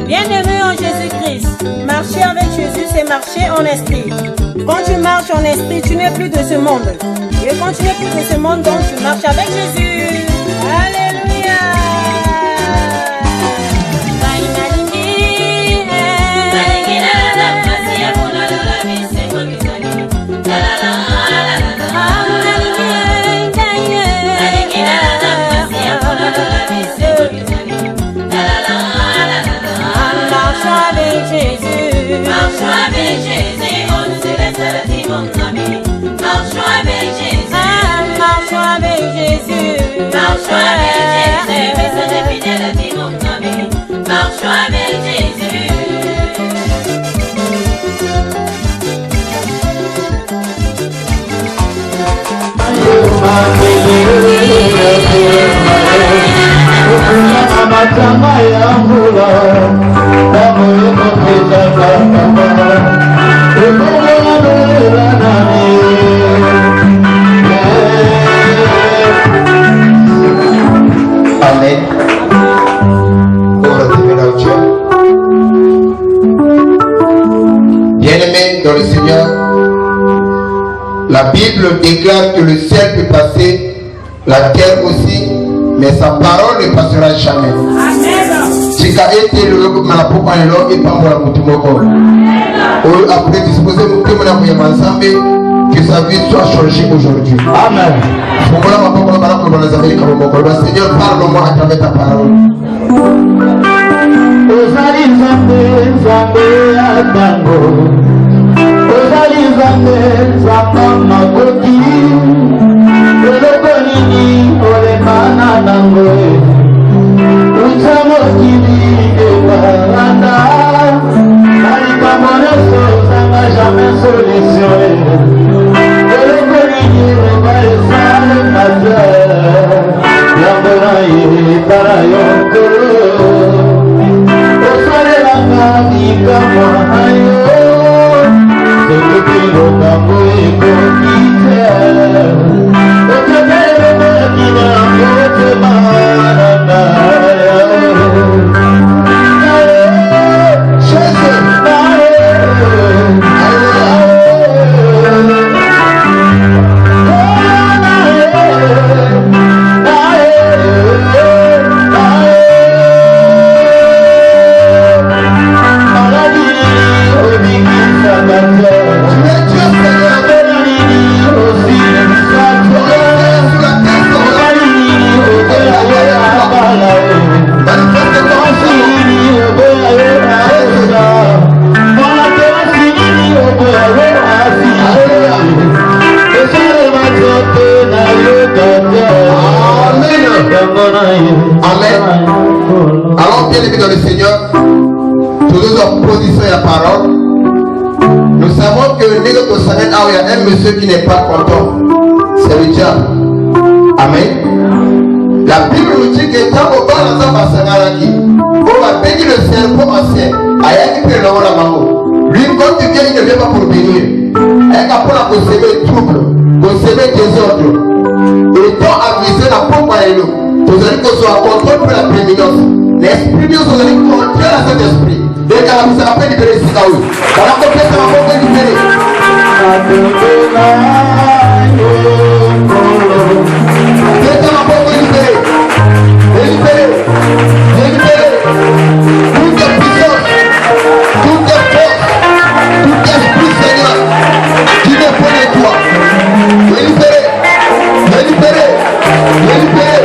Bien-aimé en Jésus-Christ, marcher avec Jésus, c'est marcher en esprit. Quand tu marches en esprit, tu n'es plus de ce monde. Et quand tu n'es plus de ce monde, donc tu marches avec Jésus. Alléluia. Marchons avec Jésus, on ne se laissera dire mon ami. Marchons avec Jésus, marchons avec Jésus, marchons avec Jésus, mais ça n'est fidèle à dire mon ami. Marchons avec Jésus. Amen. Bien-aimés dans le Seigneur, la Bible déclare que le ciel peut passer, la terre aussi, mais sa parole ne passera jamais. Après disposer que sa vie soit changée aujourd'hui. Amen. Seigneur, parle-moi à travers ta parole. Amen. Alors, bien aimé dans le Seigneur, toujours en position et la parole, nous savons que il y a un monsieur qui n'est pas content, c'est le diable. Amen. La Bible nous dit que tant au bas dans un bassangaraki, on va bénir le cerveau ancien, aïe qui peut le la maman. Lui, quand tu viens, il ne vient pas pour bénir. Elle a pour la conserver trouble, conserver désordre. Et tant aviser la pompe à l'eau. Vous allez que ce soit contrôle pour la prééminence. L'esprit Dieu, vous allez contrôler à cet esprit. Dès qu'elle a mis ça, va libérer ici, là où. Voilà, qu'on fait ça, on va libérer. Dès qu'elle a pas libérer. Libérer. Libérer. Toute puissance, toute force, tout esprit, Seigneur, qui dépend de toi. Libérer. Libérer. Libérer.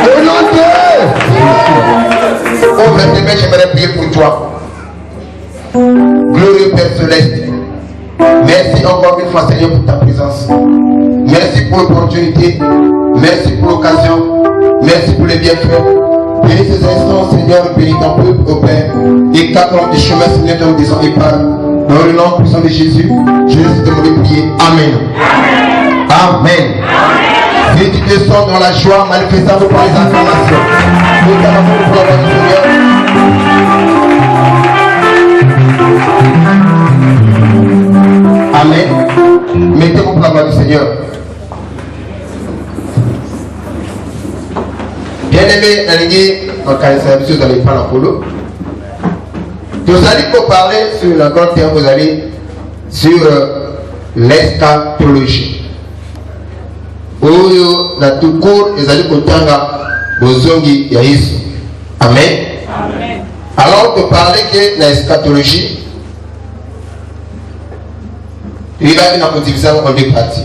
Au nom de Dieu. Oh, maintenant, j'aimerais prier pour toi. Glorieux Père Céleste. Merci encore une fois, Seigneur, pour ta présence. Merci pour l'opportunité. Merci pour l'occasion. Merci pour les bienfaits. Bénis ces instants, Seigneur, bénis ton peuple, au Père. Et quatre du chemin, Seigneur, de nous disons et parle. Dans le nom puissant de Jésus, je laisse demander prier. Amen. Amen. Si tu te sens dans la joie, manifestez-vous par les acclamations. Nous t'avons pour la Seigneur. Amen. Mettez-vous pour la gloire du Seigneur. Bien-aimé, Aligné, en cas de service, vous allez prendre la polo. Vous allez parler sur le grand terme, vous allez sur l'eschatologie. Oyo na tout court, vous allez kotanga bozongi ya Yesu. Amen. Amen. Alors de parler que l'eschatologie, il va y avoir une division en deux parties.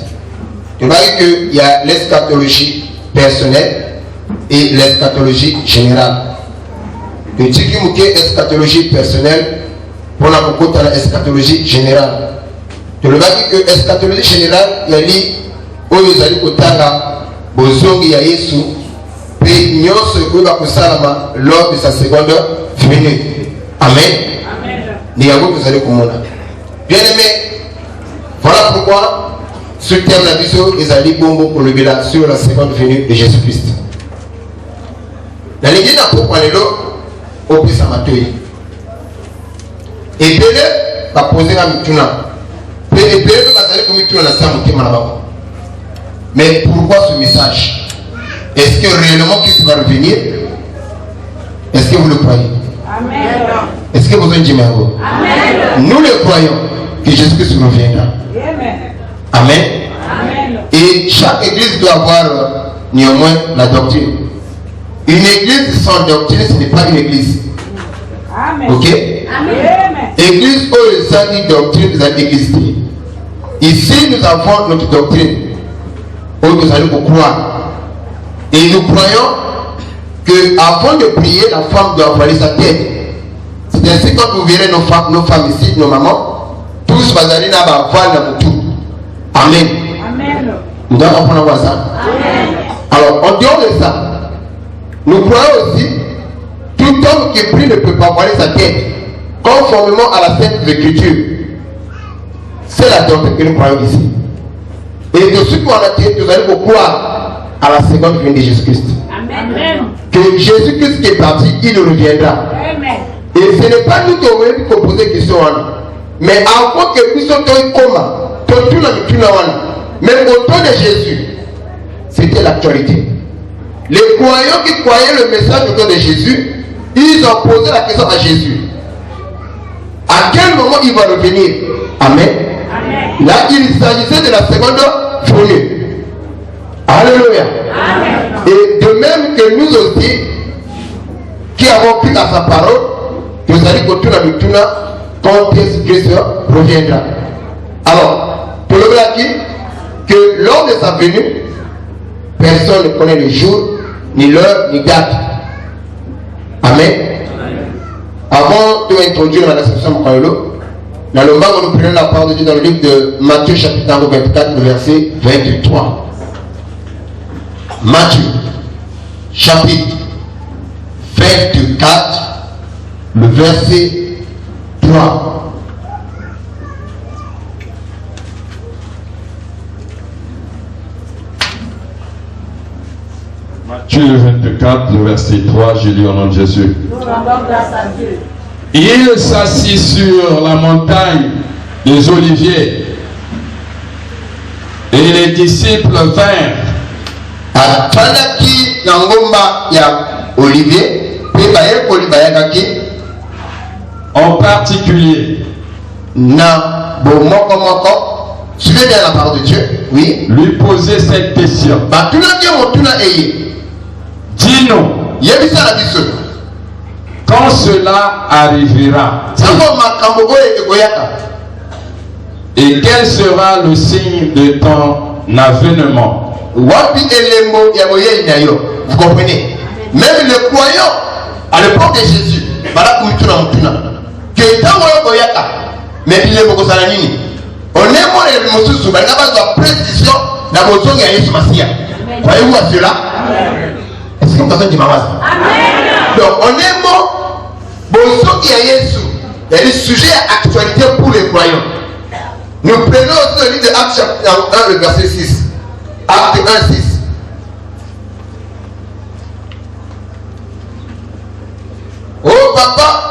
Il va dire qu'il y a l'eschatologie personnelle et l'eschatologie générale. Le tiki mouké eschatologie personnelle pour la beaucoup de l'eschatologie générale. Tu le vas dire que l'eschatologie générale, il y a li oyo zali kotanga bozongi ya Yesu pe nyonso ko ba kosalama lors de sa seconde venue. Amen. Amen. Ni yango vous allez komona. Bien aimé, voilà pourquoi ce terme la vision les ali bombo pour le bila sur la seconde venue de Jésus-Christ. La ligne n'a pas lelo au plus amatoi. Et Bélé va poser la mituna. Et Bélé va aller comme mituna na samuti manabako. Mais pourquoi ce message? Est-ce que réellement Christ va revenir? Est-ce que vous le croyez? Amen. Est-ce que vous en dites? Amen. Nous le croyons que Jésus-Christ reviendra. Amen. Amen. Amen. Et chaque église doit avoir néanmoins la doctrine. Une église sans doctrine, ce n'est pas une église. Amen. Ok? Amen. Église où les amis doctrine, vous avez existé. Ici, nous avons notre doctrine. Où nous allons croire. Et nous croyons que avant de prier, la femme doit voiler sa tête. C'est ainsi que quand vous verrez nos femmes ici, nos mamans, tous vont aller dans la voile dans tout. Amen. Amen. Nous devons apprendre à ça. Amen. Alors, en dehors de ça, nous croyons aussi tout homme qui prie ne peut pas voiler sa tête, conformément à la Sainte Écriture. C'est la doctrine que nous croyons ici. Et de ce qu'on a dit, nous allons croire à la seconde venue de Jésus-Christ. Amen. Que Jésus-Christ qui est parti, il reviendra. Amen. Et ce n'est pas nous qui avons posé question. Mais avant que nous soyons comme mais au temps de Jésus, c'était l'actualité. Les croyants qui croyaient le message au temps de Jésus, ils ont posé la question à Jésus. À quel moment il va revenir? Amen. Amen. Là, il s'agissait de la seconde venue. Alléluia. Amen. Et de même que nous aussi, qui avons pris à sa parole, nous allons continuer à nous tourner quand Jésus-Christ reviendra. Alors, pour le dire que lors de sa venue, personne ne connaît le jour, ni l'heure, ni date. Amen. Avant de introduire la description de Paolo, dans le moment où nous prenons la parole de Dieu dans le livre de Matthieu chapitre 24, verset 23. Matthieu chapitre 24, le verset 3. Matthieu 24, le verset 3, je lis au nom de Jésus. Nous rendons grâce à Dieu. Il s'assit sur la montagne des Oliviers et les disciples vinrent. Atandaki na ngomba ya Olivier, pe baye kolibayakaki En particulier, na bomoko moko. Suivez bien la parole de Dieu. Oui. lui poser cette question. Batunaki motuna eye. Dis-nous, Yebisa na biso. quand cela arrivera, Sango makambo oyo ekoyaka. et quel sera le signe de ton avènement? Wapi elembo ya boyei na yo. Vous comprenez? Même les croyants à l'époque de Jésus, bala kuituna mutuna. Que tango yo koyaka. Mais bilembo kosala nini? On est mort et mosusu bala bazwa précision na bozongi ya Yesu Masia. Voyez-vous à cela? Est-ce que vous avez dit mawaza? Amen. Donc on est mort bozongi ya Yesu. Il y a des sujets à actualité pour les croyants. Nous prenons aussi le livre de Actes chapitre 1, le verset 6. Acte 1, 6. Oh papa,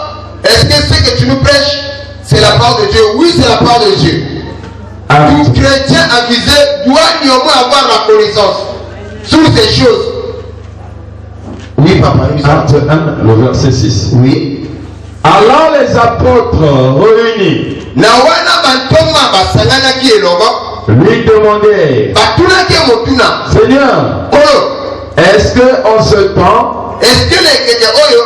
est-ce que ce que tu nous prêches, c'est la parole de Dieu? Oui, c'est la parole de Dieu. Tout chrétien avisé doit néanmoins avoir la connaissance sur ces choses. Oui, papa, nous Acte 1, le verset 6. Oui. Alors les apôtres réunis Na wana bantoma basangana ki elongo. lui demandèrent, Batuna ki motuna. Seigneur, Oyo. est-ce que en ce temps Est-ce que les kete oyo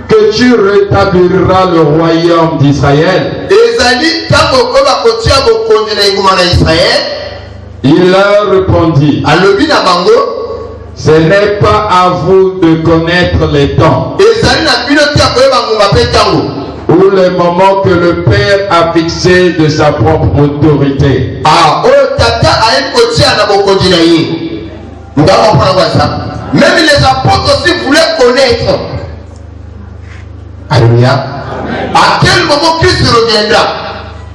que tu rétabliras le royaume d'Israël? ezali tango koba kotia bokonzi na inguma na Israël? Il leur répondit, Alobi na bango. ce n'est pas à vous de connaître les temps Ezali na bino tia koyeba nguma pe tango. ou les moments que le Père a fixé de sa propre autorité. Ah, oyo tata ayebi kotia na bokonzi na ye. Nga comprendre quoi ça? Même les apôtres aussi voulaient connaître. Alléluia. À quel moment Christ reviendra?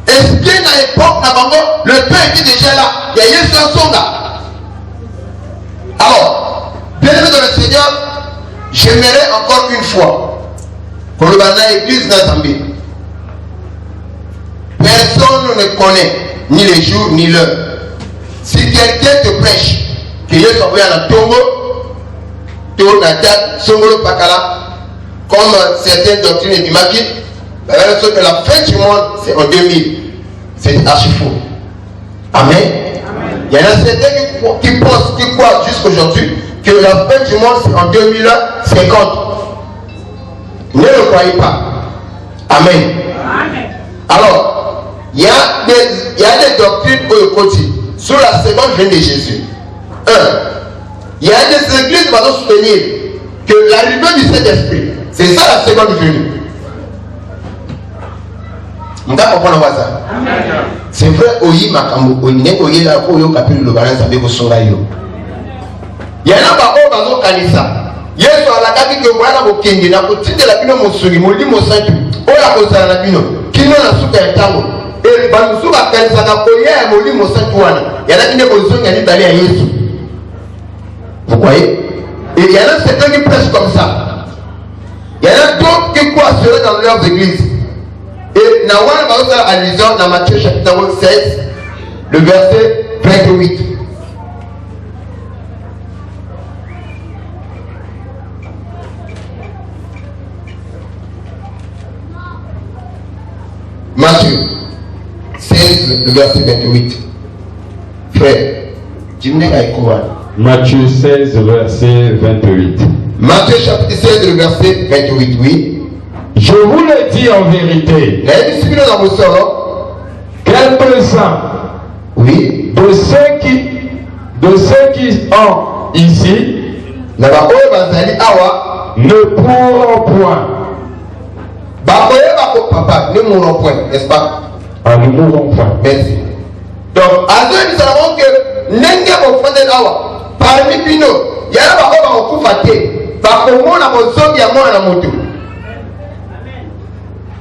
Est-ce qu'à l'époque, le Père était déjà là? Il y a Yesu Songa. Alors, bien-aimé dans le Seigneur, j'aimerais encore une fois pour le banal église d'Azambie. Personne ne connaît ni les jours ni l'heure. Si quelqu'un te prêche que Yesu a envoyé à la Tongo, Tour Natal, Songolo Pakala, comme certaines doctrines du Maki, que la fin du monde c'est en 2000. C'est archi faux. Amen. Il y en a certains qui pensent, qui croient jusqu'aujourd'hui que la fin du monde c'est en 2050. Ne le croyez pas. Amen. Alors, il y a des doctrines au côté sur la seconde venue de Jésus. Il y a des églises qui vont soutenir que l'arrivée du Saint-Esprit, c'est ça la seconde venue. On va comprendre ça. C'est vrai, il y en a qui ont kanisa. Yesu alakaki ke mwana mokenge na kotindela bino mosungi molimo santu oyo akozala na bino kino na suka ya ntango bamosusu bakanisaka koya ya molimo santu wana yalaki nde kozongi ya mibale ya Yesu. Vous voyez? Et il y en a certains qui prêchent comme ça. Il y en a d'autres qui croient cela dans leurs églises. Et na wana bazosala allusion dans Matthieu chapitre 16 le verset 28. Matthieu 16, le verset 28. Frère, tu me dis quoi? Matthieu 16, verset 28. Matthieu chapitre 16, le verset 28, oui. Je vous le dis en vérité, quelques-uns oui. de ceux qui sont ici ne pourront point. Papa, ne mourront point, n'est-ce pas? Ah, nous mourrons point. Merci. Donc, à deux, nous savons que parmi Pino, il y a un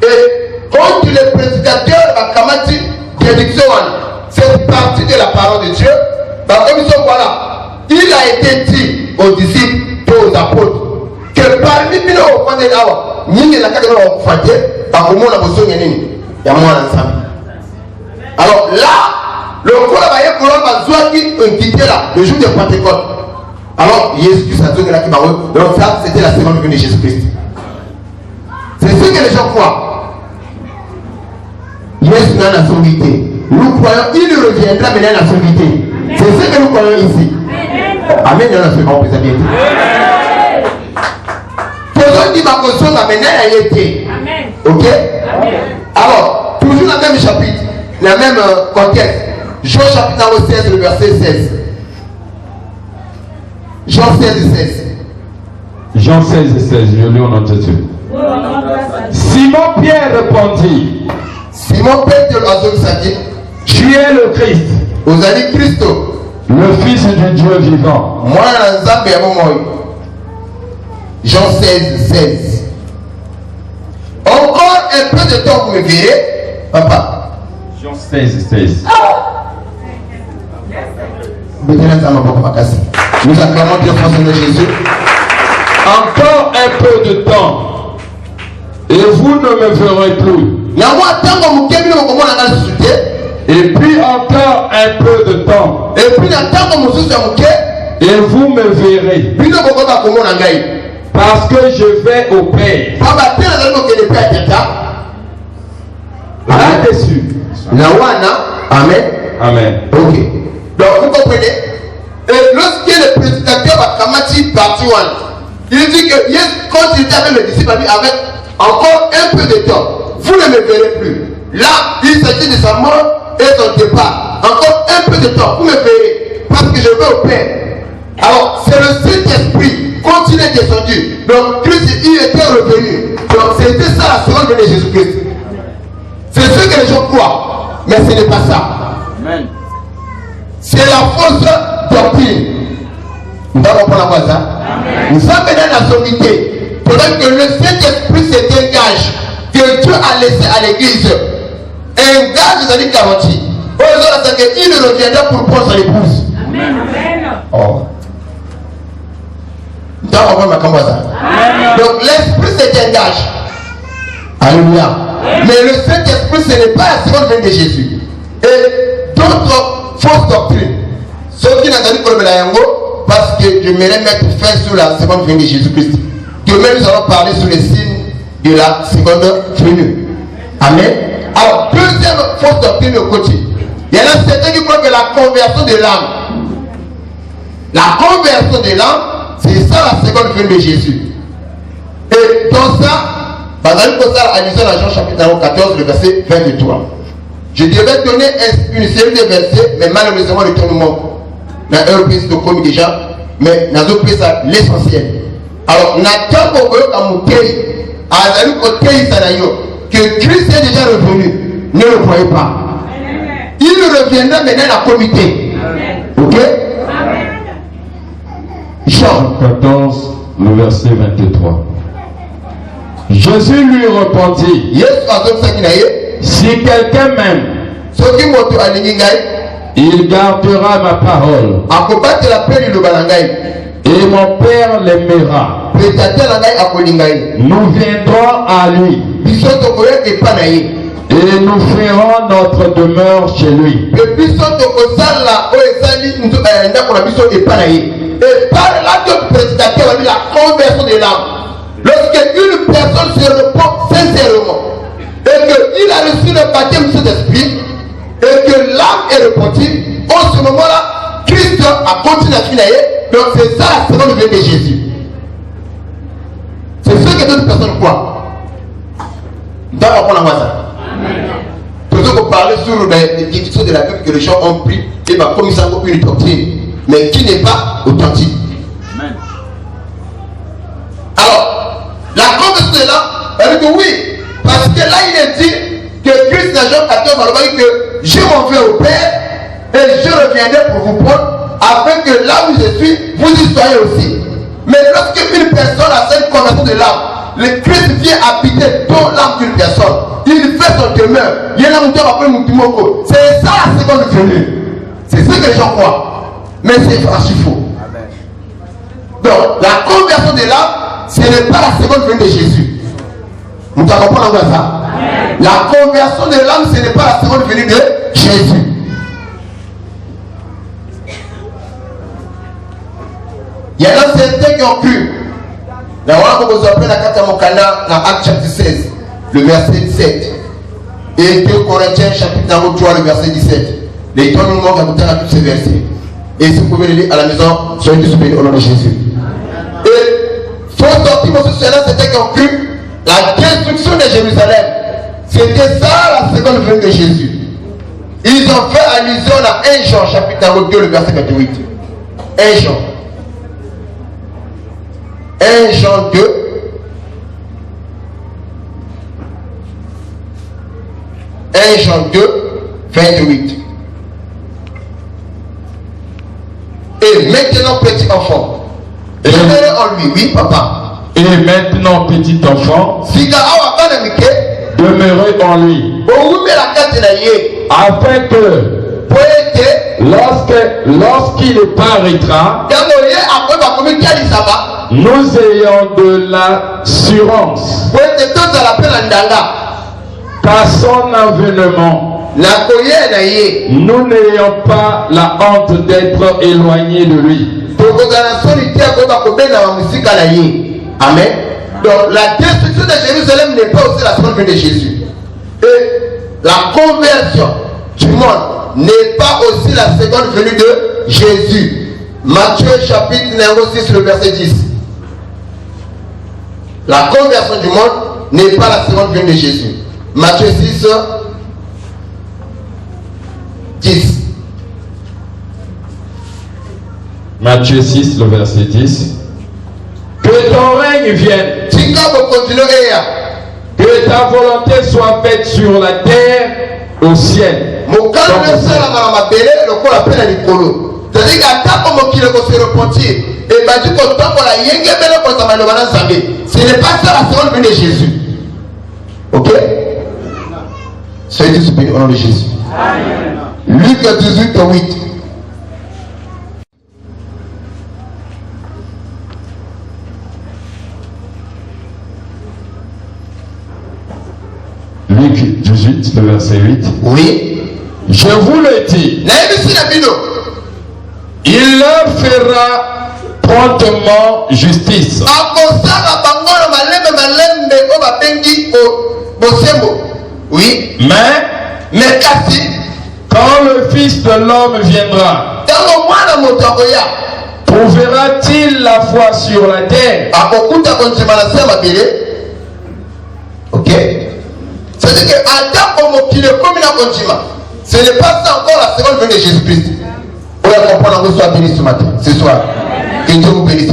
et quand les prédicateurs à Kamati prédiction, cette partie de la parole de Dieu, voilà, il a été dit aux disciples et aux apôtres que parmi Pino, alors là, le jour de Pentecôte. Alors, Jésus a donné la parole. Donc, ça, c'était la seconde venue de Jésus-Christ. C'est ce que les gens croient. Jésus n'a la sommité. Nous croyons qu'il reviendra, mais il a la sommité. C'est ce que nous croyons ici. Amen. Il y a la seconde présentation. Faisons dit ma caution, mais il a été. Ok? Alors, toujours dans le même chapitre, le même contexte. Jean chapitre 16, le verset 16. Jean 16, 16. Jean 16, 16, je lis en entier. Simon Pierre répondit. Simon Pierre de l'oiseau dit, tu es le Christ. Vous allez Christo. Le Fils du Dieu vivant. Moi, Jean 16, 16. Encore un peu de temps, vous me verrez, papa. Jean 16, 16. Nous acclamons Dieu pour de Jésus. Encore un peu de temps, et vous ne me verrez plus. Et puis encore un peu de temps, et vous me verrez. Parce que je vais au Père. Là-dessus. Amen. Amen. Ok. Donc vous comprenez. Et lorsqu'il est le prédicateur à Kamati partie 1, il dit que quand il était avec les disciples, avec encore un peu de temps, vous ne me verrez plus. Là, il s'agit de sa mort et son départ. Encore un peu de temps, vous me verrez. Parce que je vais au Père. Alors, c'est le Saint-Esprit. Quand il est descendu, donc Christ, il était revenu. Donc, c'était ça la seconde venue de Jésus-Christ. C'est ce que les gens croient. Mais ce n'est pas ça. Amen. C'est la fausse doctrine. Nous allons prendre la ça. Nous sommes maintenant dans la sommité. Pendant que le Saint-Esprit se dégage, que Dieu a laissé à l'église un gage des années 40. Il reviendra pour prendre son épouse. Amen. Oh. Donc l'esprit se dégage. Alléluia. Mais le Saint-Esprit, ce n'est pas la seconde venue de Jésus. Et d'autres fausses doctrines. Ceux qui n'ont pas dit parce que je m'aimerais mettre fin sur la seconde venue de Jésus-Christ. Demain, nous allons parler sur les signes de la seconde venue. Amen. Alors, deuxième fausse doctrine au côté. Il y en a certains qui croient que la conversion de l'âme. La conversion de l'âme, c'est ça la seconde venue de Jésus. Et dans ça, par exemple, à Jean chapitre 14, le verset 23. Je devais donner une série de versets, mais malheureusement, le temps nous manque. Dans un reprise de commis déjà, mais dans un reprise, l'essentiel. Alors, Nathan Bogo Kamukei, Azali Kotei Sanayo, que Christ est déjà revenu. Ne le croyez pas. Il reviendra maintenant à la comité. Ok? Jean 14, le verset 23. Jésus lui répondit, Yes, si quelqu'un m'aime, il gardera ma parole. Et mon Père l'aimera. Nous viendrons à lui. Et nous ferons notre demeure chez lui. Et par là que prédicateur a dit la conversion de l'âme. Lorsque une personne se repent sincèrement et qu'il a reçu le baptême de Saint-Esprit et que l'âme est repentie, en ce moment-là, Christ a continué à finir. Donc c'est ça la seconde venue de Jésus. C'est ce que d'autres personnes croient. Dans la bonne ça. Tout ce qu'on parlait sur les définitions de la Bible que les gens ont pris et va commis ça comme une doctrine, mais qui n'est pas authentique. Amen. Alors, la conversion de l'âme, elle dit que oui, parce que là il est dit que Christ dans Jean 14 va dire que je m'en vais au Père et je reviendrai pour vous prendre afin que là où je suis, vous y soyez aussi. Mais lorsque une personne a cette conversion de l'âme, le Christ vient habiter dans l'âme d'une personne. Il fait son demeure. Il y a un c'est ça la seconde venue. C'est ce que les gens croient. Mais c'est archi faux. Donc, la conversion de l'âme, ce n'est pas la seconde venue de Jésus. Nous comprenons ça? La conversion de l'âme, ce n'est pas la seconde venue de Jésus. Il y en a certains qui ont cru. Dans Acte chapitre 16, le verset 17. Et 2 Corinthiens chapitre 3, le verset 17. Les temps nous manquent à goûter à tous ces versets. Et si vous pouvez les lire à la maison, soyez tous bénis au nom de Jésus. Et fausse doctrine aussi, c'était qui ont cru la destruction de Jérusalem. C'était ça la seconde venue de Jésus. Ils ont fait allusion à 1 Jean chapitre 2, le verset 28. 1 Jean. 1 Jean 2. Jean 2, 28. Et maintenant, petit enfant, demeurez en lui, oui, papa. Et maintenant, petit enfant, demeurez en lui, afin que lorsqu'il paraîtra, nous ayons de l'assurance qu'à son avènement, nous n'ayons pas la honte d'être éloignés de lui. Amen. Donc la destruction de Jérusalem n'est pas aussi la seconde venue de Jésus. Et la conversion du monde n'est pas aussi la seconde venue de Jésus. Matthieu chapitre numéro 6, le verset 10. La conversion du monde n'est pas la seconde venue de Jésus. Matthieu 6, 10. Matthieu 6, le verset 10. Que ton règne vienne. Que ta volonté soit faite sur la terre, au ciel. Ce n'est pas ça la seconde venue de Jésus. Ok? Soyez tous bénis au nom de Jésus. Luc 18, 8. Luc 18, le verset 8. Oui. Je vous le dis. Il leur fera promptement justice. Oui. Mais quand le Fils de l'homme viendra, trouvera-t-il la foi sur la terre? Ok. C'est-à-dire que Adam qui est commis à Kontima, ce n'est pas ça encore la seconde venue de Jésus-Christ. Vous allez comprendre que vous soyez bénis ce matin, ce soir. Que Dieu vous bénisse.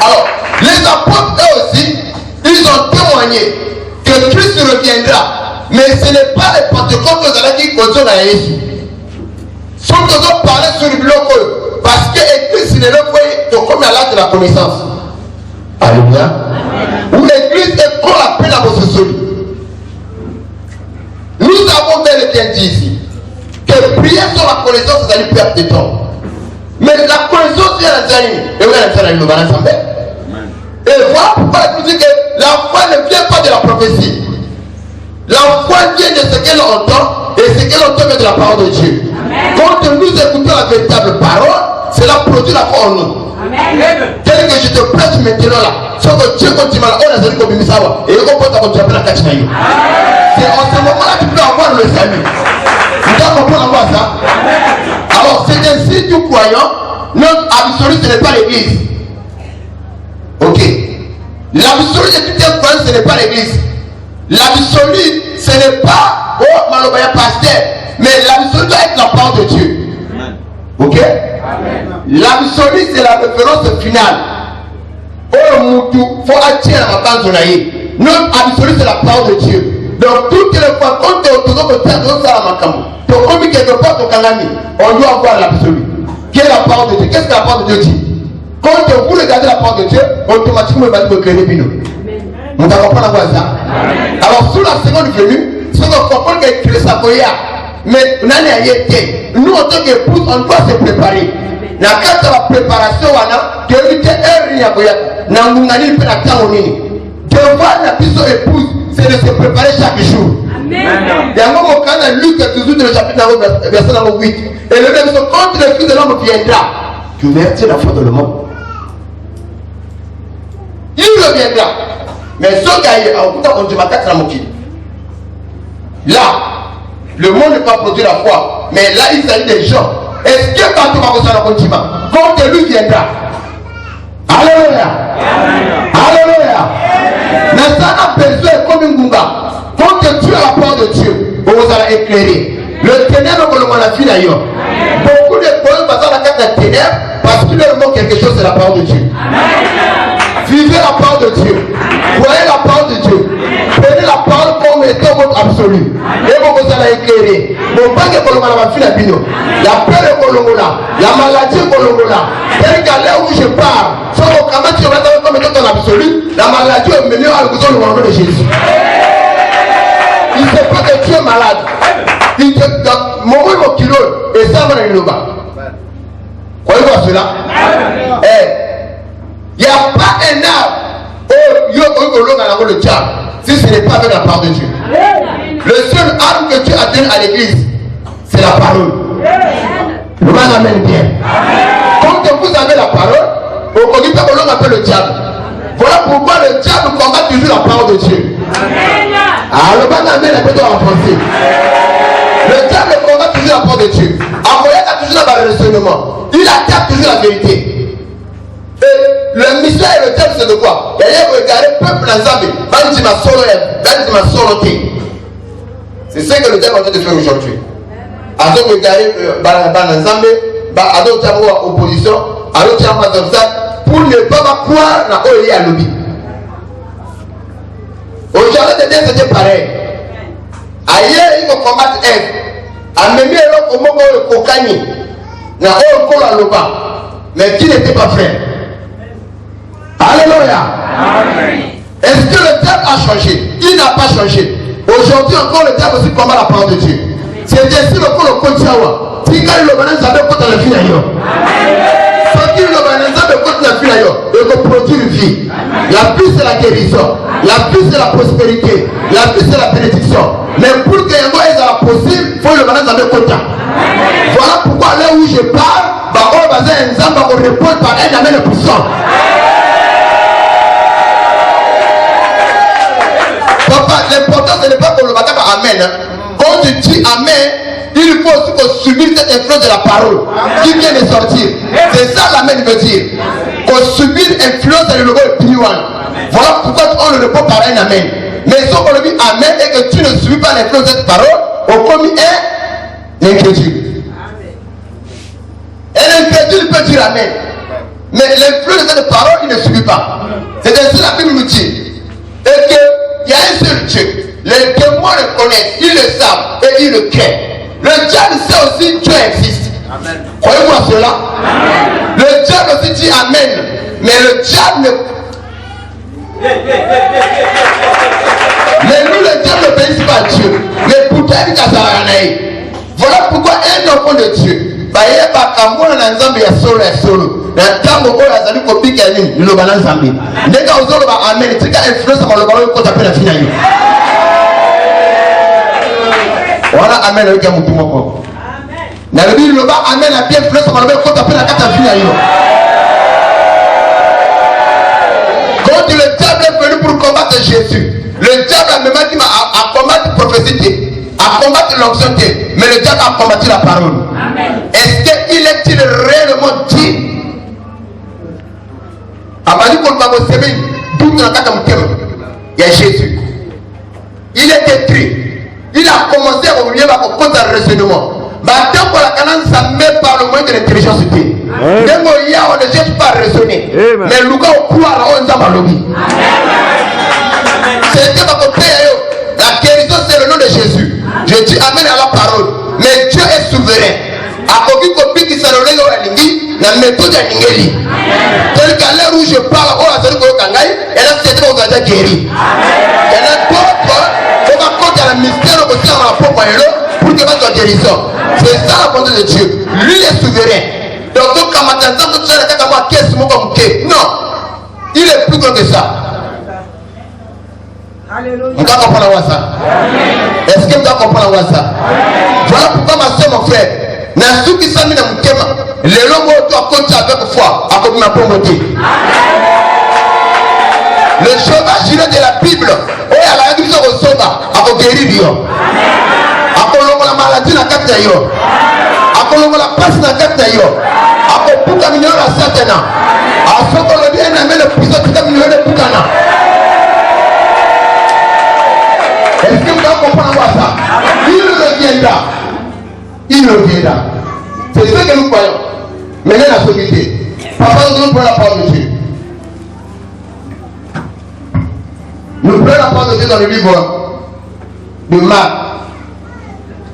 Alors, les apôtres eux aussi, ils ont témoigné que Christ reviendra. Mais ce n'est pas les Pentecôtes qui continuent à Jésus. Ceux qui ont parlé sur le bloc, parce que l'église n'est pas comme à l'âge de la connaissance. Alléluia. Où l'église est comme la peine à vos soucis. Nous avons bien dit ici que prier sur la connaissance, c'est une perte de temps. Mais la connaissance vient à Zani. Et où est la nouvelle ensemble? Et voilà pourquoi il dit que la foi ne vient pas de la prophétie. La foi vient de ce qu'elle entend et ce qu'elle entend vient de la parole de Dieu. Quand nous écoutons la véritable parole, cela produit la foi en nous. Tel que je te prêche maintenant là, sauf que Dieu continue à on a dit comme Misawa et on peut t'avoir la Kachinaï. C'est en ce moment-là que tu peux avoir le salut. Vous devez comprendre ça. Alors c'est ainsi que nous croyons, notre absolu ce n'est pas l'église. Ok. L'absolu de tout un croyant ce n'est pas l'église. L'absolu ce n'est pas oh malobaya pasteur, mais l'absolu doit être la parole de Dieu. Ok. L'absolu c'est la référence finale. Oh Moutou, faut attirer la base de l'aïe. Notre absolu c'est la parole de Dieu. Donc toutes les fois quand tu es autour de terre, tu as la macamu. Tu as commis quelque part ton canami. On doit avoir l'absolu. Quelle est la parole de Dieu? Qu'est-ce que la parole de Dieu dit? Quand vous regardez la parole de Dieu, automatiquement il va vous créer des vous allez comprendre ça. Alors sous la seconde venue, ce qu'on comprend que Christ a créé. Mais nous en tant qu'épouse, on doit se préparer. Na kata la préparation wana que éviter erreur ya koya na ngungani pe na tango nini. Devoir na biso épouse, c'est de se préparer chaque jour. Amen. Yango mo kana Luc 18 le chapitre verset 8. Et le verset quand le Fils de l'homme viendra, tu verras la foi dans le monde. Il reviendra. Mais ce gars en tout cas on dit makat na moki. Là, le monde ne peut pas produire la foi, mais là il s'agit des gens. Est-ce que quand tu vas reçoit le continent, quand lui viendra? Alléluia. Alléluia. Mais ça a besoin comme une gunga. Quand tu as la parole de Dieu, vous allez éclairer. Le ténèbre, on l'a vu d'ailleurs. Beaucoup de personnes passent à la carte de ténèbres parce qu'il leur manque quelque chose, c'est la parole de Dieu. Vivez la parole de Dieu. Voyez la parole de Dieu. Prenez la parole comme étant votre absolu. Et vous allez éclairer. Bon, pas que la fille à Bino. La peur est Kolongola. La maladie est Kolongola. Tel qu'à l'heure où je parle, sauf que quand tu vas comme étant ton absolu, la maladie est menée à l'horizon du nom de Jésus. Il ne sait pas que tu es malade. Il te dit, mon kilo, et ça va le bas. Croyez-vous à cela? Il n'y a pas un arbre le diable si ce n'est pas avec la parole de Dieu. Le seul arbre que Dieu a donné à l'église, c'est la parole. Le mal amène bien. Tant que vous avez la parole, au Kogi peut on appelle le diable. Voilà pourquoi le diable combat toujours la parole de Dieu. Alors, le diable combat toujours la parole de Dieu. Il a toujours le raisonnement. Il attaque toujours la vérité. Et le mystère et le diable, c'est de quoi? Il y a regardé le peuple dans Zambie. C'est ce que le diable est en train de faire aujourd'hui. Alors, regardez dans Zambie, alors, il y a opposition, alors, il y a pour ne pas croire dans l'Oye à l'Obi. Aujourd'hui, c'était pareil. Ailleurs, il faut combattre Ève. A même au moment où le cocagne n'a encore à l'Oba, mais qui n'était pas frère. Alléluia. Est-ce que le diable a changé? Il n'a pas changé. Aujourd'hui encore, le diable aussi combat la parole de Dieu. C'est ainsi le coup de Kotiawa. Si quand le banan s'appelle contre la fille d'ailleurs. Quand il le banan s'appelle contre la fille d'ailleurs, il faut produire une vie. La vie c'est la guérison. La vie c'est la prospérité. La vie c'est la bénédiction. Mais pour que Yango soit possible, il faut le banan s'appelle contre. Voilà pourquoi là où je parle, on va faire un zamba qu'on répond par un amène puissant. Papa, l'important ce n'est pas qu'on le batte par amen. Quand tu dis amen, il faut aussi qu'on subisse cette influence de la parole qui vient de sortir. C'est ça l'amen veut dire. Qu'on subisse l'influence de l'eau et plus loin. Voilà pourquoi on le répond par un amen. Mais si on le dit amen et que tu ne subis pas l'influence de cette parole, on commet un incrédule. Un incrédule peut dire amen. Mais l'influence de cette parole, il ne subit pas. C'est ainsi la Bible nous dit. Et qu'il y a un seul Dieu. Les témoins le connaissent, ils le savent et ils le craignent. Le diable sait aussi que Dieu existe. Croyez-vous à cela? Amen. Le diable aussi dit amen. Mais le diable ne... Mais nous, le diable ne bénit pas Dieu. Mais pourtant, il est. Voilà pourquoi un enfant de Dieu. Voilà, amen avec un mouton. Dans le Bible, amen a bien fait ça, quand le diable est venu pour combattre Jésus, le diable a même dit à combattre la prophétie, à combattre l'onction, mais le diable a combattu la parole. Est-ce qu'il est-il réellement dit? Il y a Jésus. Il est détruit. Il a commencé à oublier à cause d'un raisonnement. Maintenant, pour la canane, ça met par le moyen de l'intelligence. On ne cherche pas à raisonner. Mais le gars, on croit à l'Onzamalobi. C'est que la guérison, c'est le nom de Jésus. Je dis amen à la parole. Mais Dieu est souverain. A koki kopi qui s'en relève au Lingi, la méthode est Lingeli. Tel qu'à l'heure où je parle, on a dit que Kangai, elle a cette chose déjà guérie. Il y en a d'autres, on va compter à la mystère aussi à la propre pour que votre guérison. C'est ça la volonté de Dieu. Lui est souverain. Donc, quand on entend que tu as la moi, qu'est-ce que je non, il est plus grand que ça. On doit comprendre ça. Est-ce que vous doit comprendre ça? Voilà pourquoi ma soeur, mon frère. Nasuki sami na mkema lelo moto akonta avec foi akomi na pomoté. Le cheval giré de la Bible et à la église au soba ako guérir yo. Akolongo la maladie na kata yo. Akolongo la passe na kata yo. Ako puka minyo la satana. Asoko le bien na mele puissance puka minyo le pukana. Est-ce que vous comprenez ça? Il reviendra. Il reviendra. C'est ce que nous croyons. Maintenant la société. Papa, nous prenons la parole de Dieu. Nous prenons la parole de Dieu dans le livre de Marc,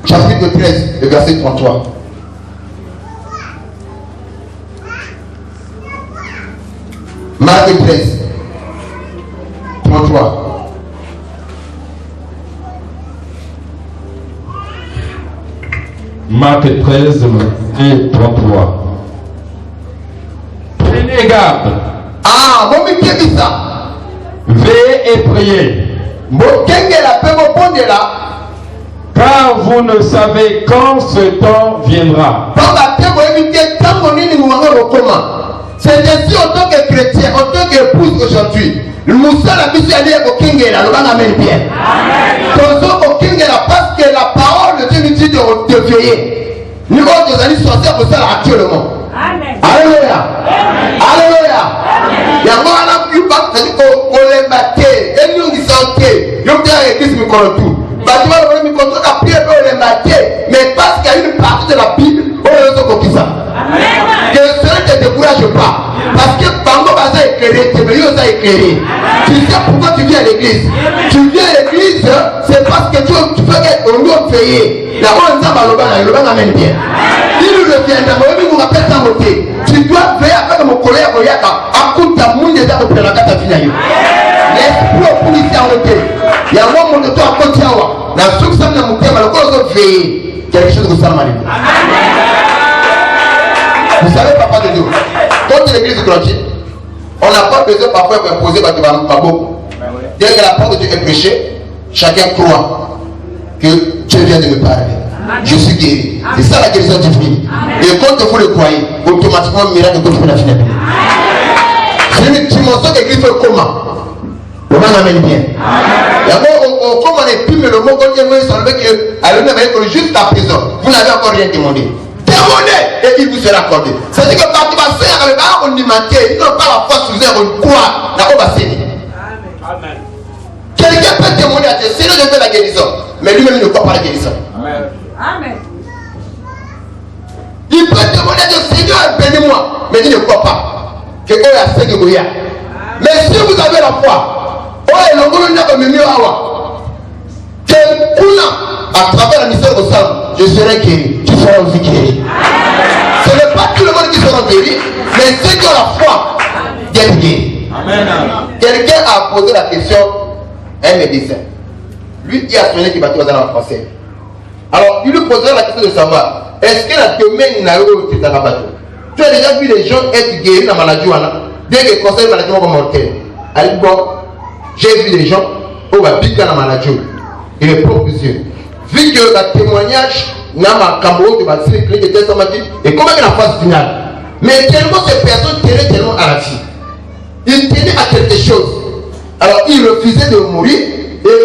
chapitre 13, le verset 33. Marc 13, 33. Marc 13 et 33. Prenez garde. Ah, bon, mais qu'est-ce que ça? Veillez et priez. Bon, qu'est-ce que la paix me pond là? car vous ne savez quand ce temps viendra. C'est ainsi en tant que chrétien, en tant qu'épouse aujourd'hui. Moussa la mission est au Kingela, le bang amène bien. Au Kingela, parce que la parole de Dieu nous dit de veiller. Nous autres amis sorciers pour ça actuellement. Alléluia. Alléluia. Il y a un qui va les battre. Et nous qui sommes nous avons l'église me connaît tout. Tu vas me connaître la prière pour les battre. Mais parce qu'il y a une partie de la Bible, on est au Kisa. Que cela ne te décourage pas. Parce que Bango Baza est éclairé, Tébélios a éclairé. Tu sais pourquoi tu viens à l'église. Tu viens à l'église, c'est parce que tu veux qu'on doit payer. La bonne zamba le bang amène bien. Il nous revient, nous rappelle ta beauté. Tu dois veiller avec mon collègue Oyaka. À coup de ta moune déjà pour la carte finale. L'esprit au policier en côté. Il y a un moment de toi à côté. La source de mon thème, le corps de veiller. Quelque chose de ça m'a dit. Vous savez, papa de Dieu, quand l'église grandit, on n'a pas besoin parfois d'imposer parce que pas beaucoup. Dès que la parole de Dieu est prêchée, chacun croit que Dieu vient de me parler. Je suis guéri. C'est ça la guérison divine. Et quand vous le croyez, automatiquement, le miracle de Dieu finit. C'est une dimension que l'église fait comment? Le monde amène bien. D'abord, comme on est plus, mais le mot qu'on dit, c'est jusqu'à présent, vous n'avez encore rien demandé. Demandez et il vous sera accordé. C'est-à-dire que quand tu vas faire avec un alimentaire, ils n'ont pas la foi sous un quoi, là on va saigner. Amen. Quelqu'un peut demander à Dieu, Seigneur, je veux la guérison, mais lui-même il ne croit pas la guérison. Amen. Amen. Il peut demander à Dieu, Seigneur, bénis-moi, mais il ne croit pas. Que oh, il y a 5 Goya. Mais si vous avez la foi, oh, et le monde n'a pas mis awa. Que à travers la mission de Sam, je serai guéri. Tu seras aussi guéri. Ce n'est pas tout le monde qui sera guéri, mais ceux qui ont la foi d'être guéris. Quelqu'un a posé la question à un médecin. Lui, il a soigné qu'il va tout dans le français. Alors, il lui posera la question de savoir est-ce que la domaine n'a eu dans la bateau. Tu as déjà vu les gens être guéris dans la maladie dès qu'ils concernent la maladie mortelle. Alors, bon, j'ai vu des gens qui ont piqué dans la maladie. Il est propre Dieu. Vu que le témoignage n'a pas de bâtir et comment il y a la phase finale. Mais tellement ces personnes tenaient tellement à la vie. Ils tenaient à quelque chose. Alors ils refusaient de mourir.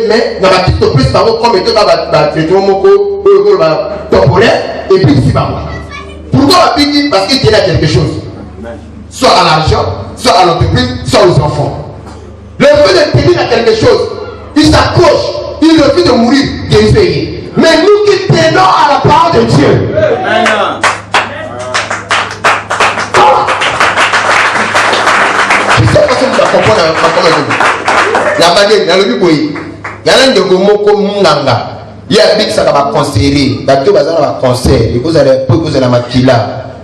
Mais dans la petite prise, par contre, comme étant dans la traitement temporaire, et puis ici, pourquoi la pique? Parce qu'ils tenaient à quelque chose. Soit à l'argent, soit à l'entreprise, soit aux enfants. Le fait de tenir à quelque chose, ils s'accrochent. Il refuse de mourir, de payer. Mais nous qui tenons à la parole de Dieu. Amen. Je sais pas si vous comprenez la baguette, dans le Bible, il y a un de Gomoko Munganga. Il y a un big ça va conseiller. Bateau bazar va conseiller. Et vous allez poser la matila.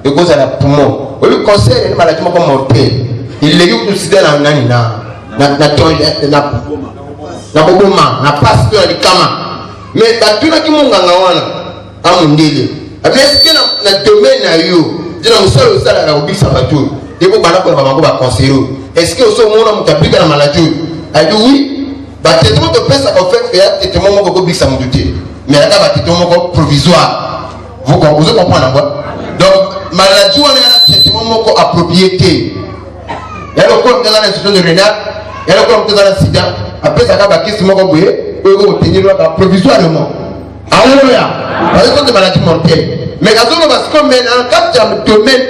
Et vous allez poumon. Au lieu de conseiller, une maladie comme mortelle. Il les eu aussi dans la nanina. Na boboma na pasteur ali kama mais batuna ki munganga wana amundele est-ce que na domaine na yo dina musalo sala na obisa batu debo bana ko bango ba conseiller est-ce que oso mona mutapika na maladie a dit oui batetement de pesa en fait faire témoin moko ko bisa mututé mais là batetement moko provisoire vous comprenez quoi donc maladie wana na traitement moko approprié té ya le corps de la institution de renal ya le corps de la sida. Après ça, il y a un provisoirement. Alléluia. Parce que c'est une maladie mortelle. Mais quand on va se mettre dans le domaine,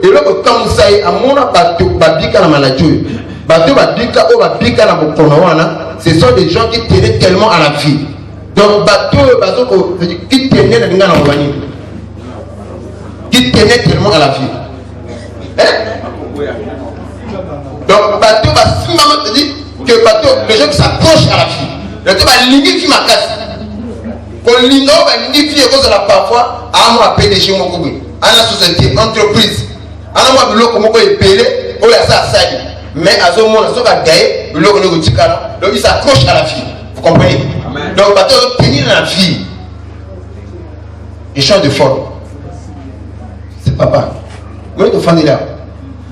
et là, comme ça, il y a un maladie. Ce sont des gens qui tenaient tellement à la vie. Donc, qui tenaient tellement à la vie. Donc, bateau va si maman te dit que les gens qui s'approchent à la vie, le bateau va lignifier ma casse. Quand l'ingénieur va lignifier, parce que parfois, à moi, PDG, à la société, entreprise, à moi, le loco, moi, est payé, on a ça à ça. Mais à ce moment-là, ça va gagner, le loco, donc il s'accroche à la vie. Vous comprenez? Donc, le bateau va tenir dans la vie. Il change de forme. C'est papa. Moi, je suis là.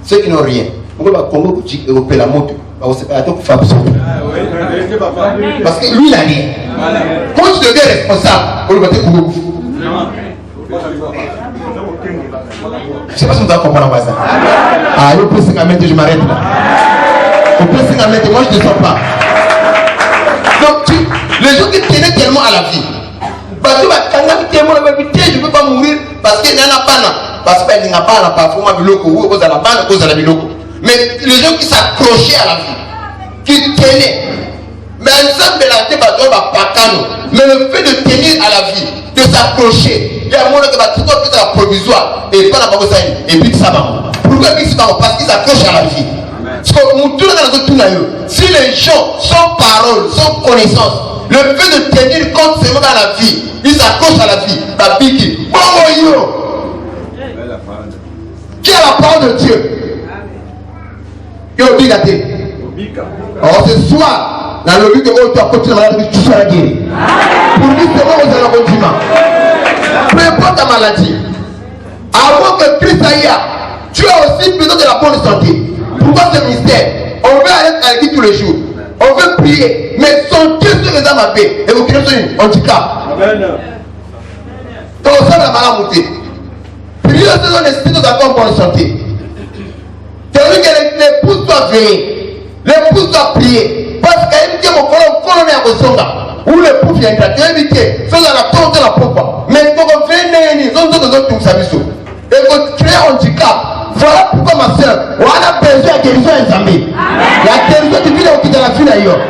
Ceux qui n'ont rien. On va Congo, on va la moto. Parce que lui, il n'a rien. Quand tu deviens responsable, on va te couper. Je ne sais pas si vous avez compris ça. Ah, le plus c'est je m'arrête là. Le plus c'est moi je ne descends pas. Donc, les gens qui tenaient tellement à la vie, parce que je ne peux pas mourir parce qu'il n'y en a pas. Parce qu'il n'y a pas parfois mais les gens qui s'accrochaient à la vie, qui tenaient, mais ensemble la vie mais le fait de tenir à la vie, de s'accrocher, il y a un moment que la provisoire et pas la paroisse et puis ça va. Pourquoi parce qu'ils s'accrochent à la vie. Si les gens, sans parole, sans connaissance, le fait de tenir compte seulement dans la vie, ils s'accrochent à la vie, la vie qui a la parole de Dieu. Alors ce soir, dans le but de tu as continué la maladie, tu seras guéri. Pour lui, c'est moi vous allez continuer. Peu importe ta maladie, avant que Christ aille, tu as aussi besoin de la bonne santé. Pourquoi ce mystère? On veut aller à l'église tous les jours. On veut prier. Mais son Dieu sur les âmes à paix. Et vous créez sur une handicap. Donc ça va la maladie. Prier sur son esprit de la bonne santé. C'est-à-dire que l'épouse doit veiller. L'épouse doit prier. Parce qu'elle dit mon colonne est à Bosonga. Où l'épouse vient de inviter. Faisant la porte de la propre. Mais quand on fait une autres services. Et qu'on crée un handicap. Voilà pourquoi ma soeur, on a besoin de guérison en Zambie. La guérison de vie est au quitte la vie d'ailleurs.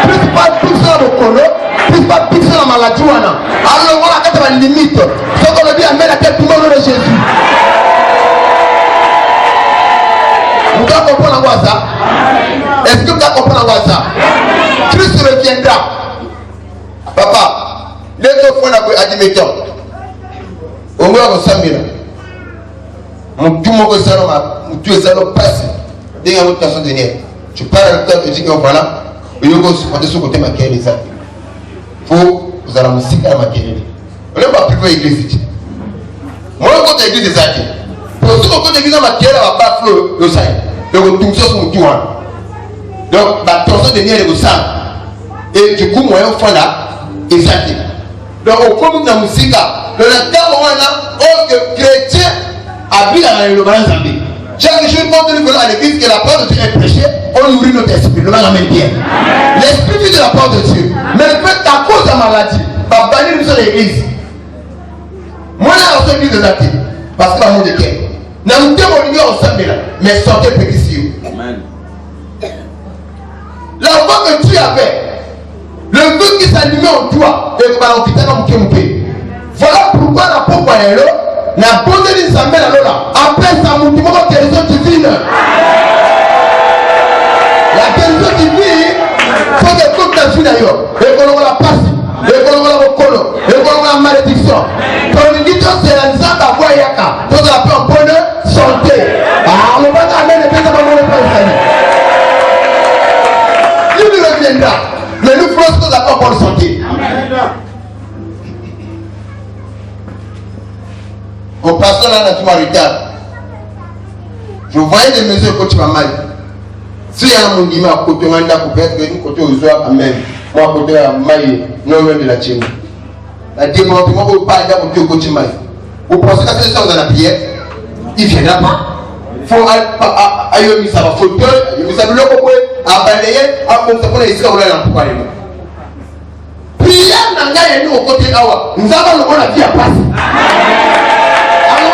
Plus pas fixer la colo, plus pas fixer la maladie. Alors voilà, quand on a une limite, ce qu'on a dit à mettre la tête du nom de Jésus. Vous devez comprendre ça? Est-ce que vous devez comprendre ça? Christ reviendra. Papa, les deux fois, on a dit mettons. Au moins, on s'en met. Tout le monde tu es salon passe. Dès qu'il y a une autre personne de nier. Tu parles avec toi, tu dis que voilà. Il y a une supporter sur le côté de ma qualité. Il faut vous allez me citer à ma qualité. On n'a pas privé l'église. Moi, je compte l'église des actes. Pour ceux qui ont l'église à ma qualité, on va pas faire le sang. Donc, tout ça, c'est mon tour. Donc, la personne de nier le sang. Et du coup, moi, on fait là, exact. Donc, au cours de la musique, le temps où on a, que chrétien, habite dans le Zambie. Chaque jour, quand nous venons à l'église, que la parole de Dieu est prêchée, on nourrit notre esprit. Le amène bien. L'esprit vit de la parole de Dieu. Mais le fait qu'à cause de la maladie, va bannir nous sur l'église. Moi, là, on se dit des athées. Parce que l'amour de Dieu. Nous avons démoli ensemble là. Mais sortez petit. Amen. La voix que tu avais, le feu qui s'allumait en toi, et que l'on quittait dans mon pays. Voilà pourquoi la pauvre est là. La bonté de Samuel alors après sa mouvement de guérison divine. La guérison divine, il faut que toute la vie d'ailleurs, et qu'on la passe, et qu'on la recolo, et qu'on la malédiction. Ton édition c'est la nzamba à voir yaka, pour la paix en bonne santé. Ah, on va t'amener les personnes dans le pays. Il nous reviendra, mais nous ferons ce qu'on a en bonne santé. Au passant là, tu m'as regardé. Je voyais des mesures que tu m'as mal. S'il y a un monde qui m'a côté, on a coupé, côté aux oies, amen. Moi, côté à maille, non, même de la tienne. La démontement au pas d'un côté maille. Vous pensez que c'est ça dans la prière? Il ne viendra pas. Il faut aller à un fauteuil, vous savez le pourquoi, à balayer, à construire les escaliers là pour aller. Prière n'a pas été au côté là. Nous avons la vie à passer.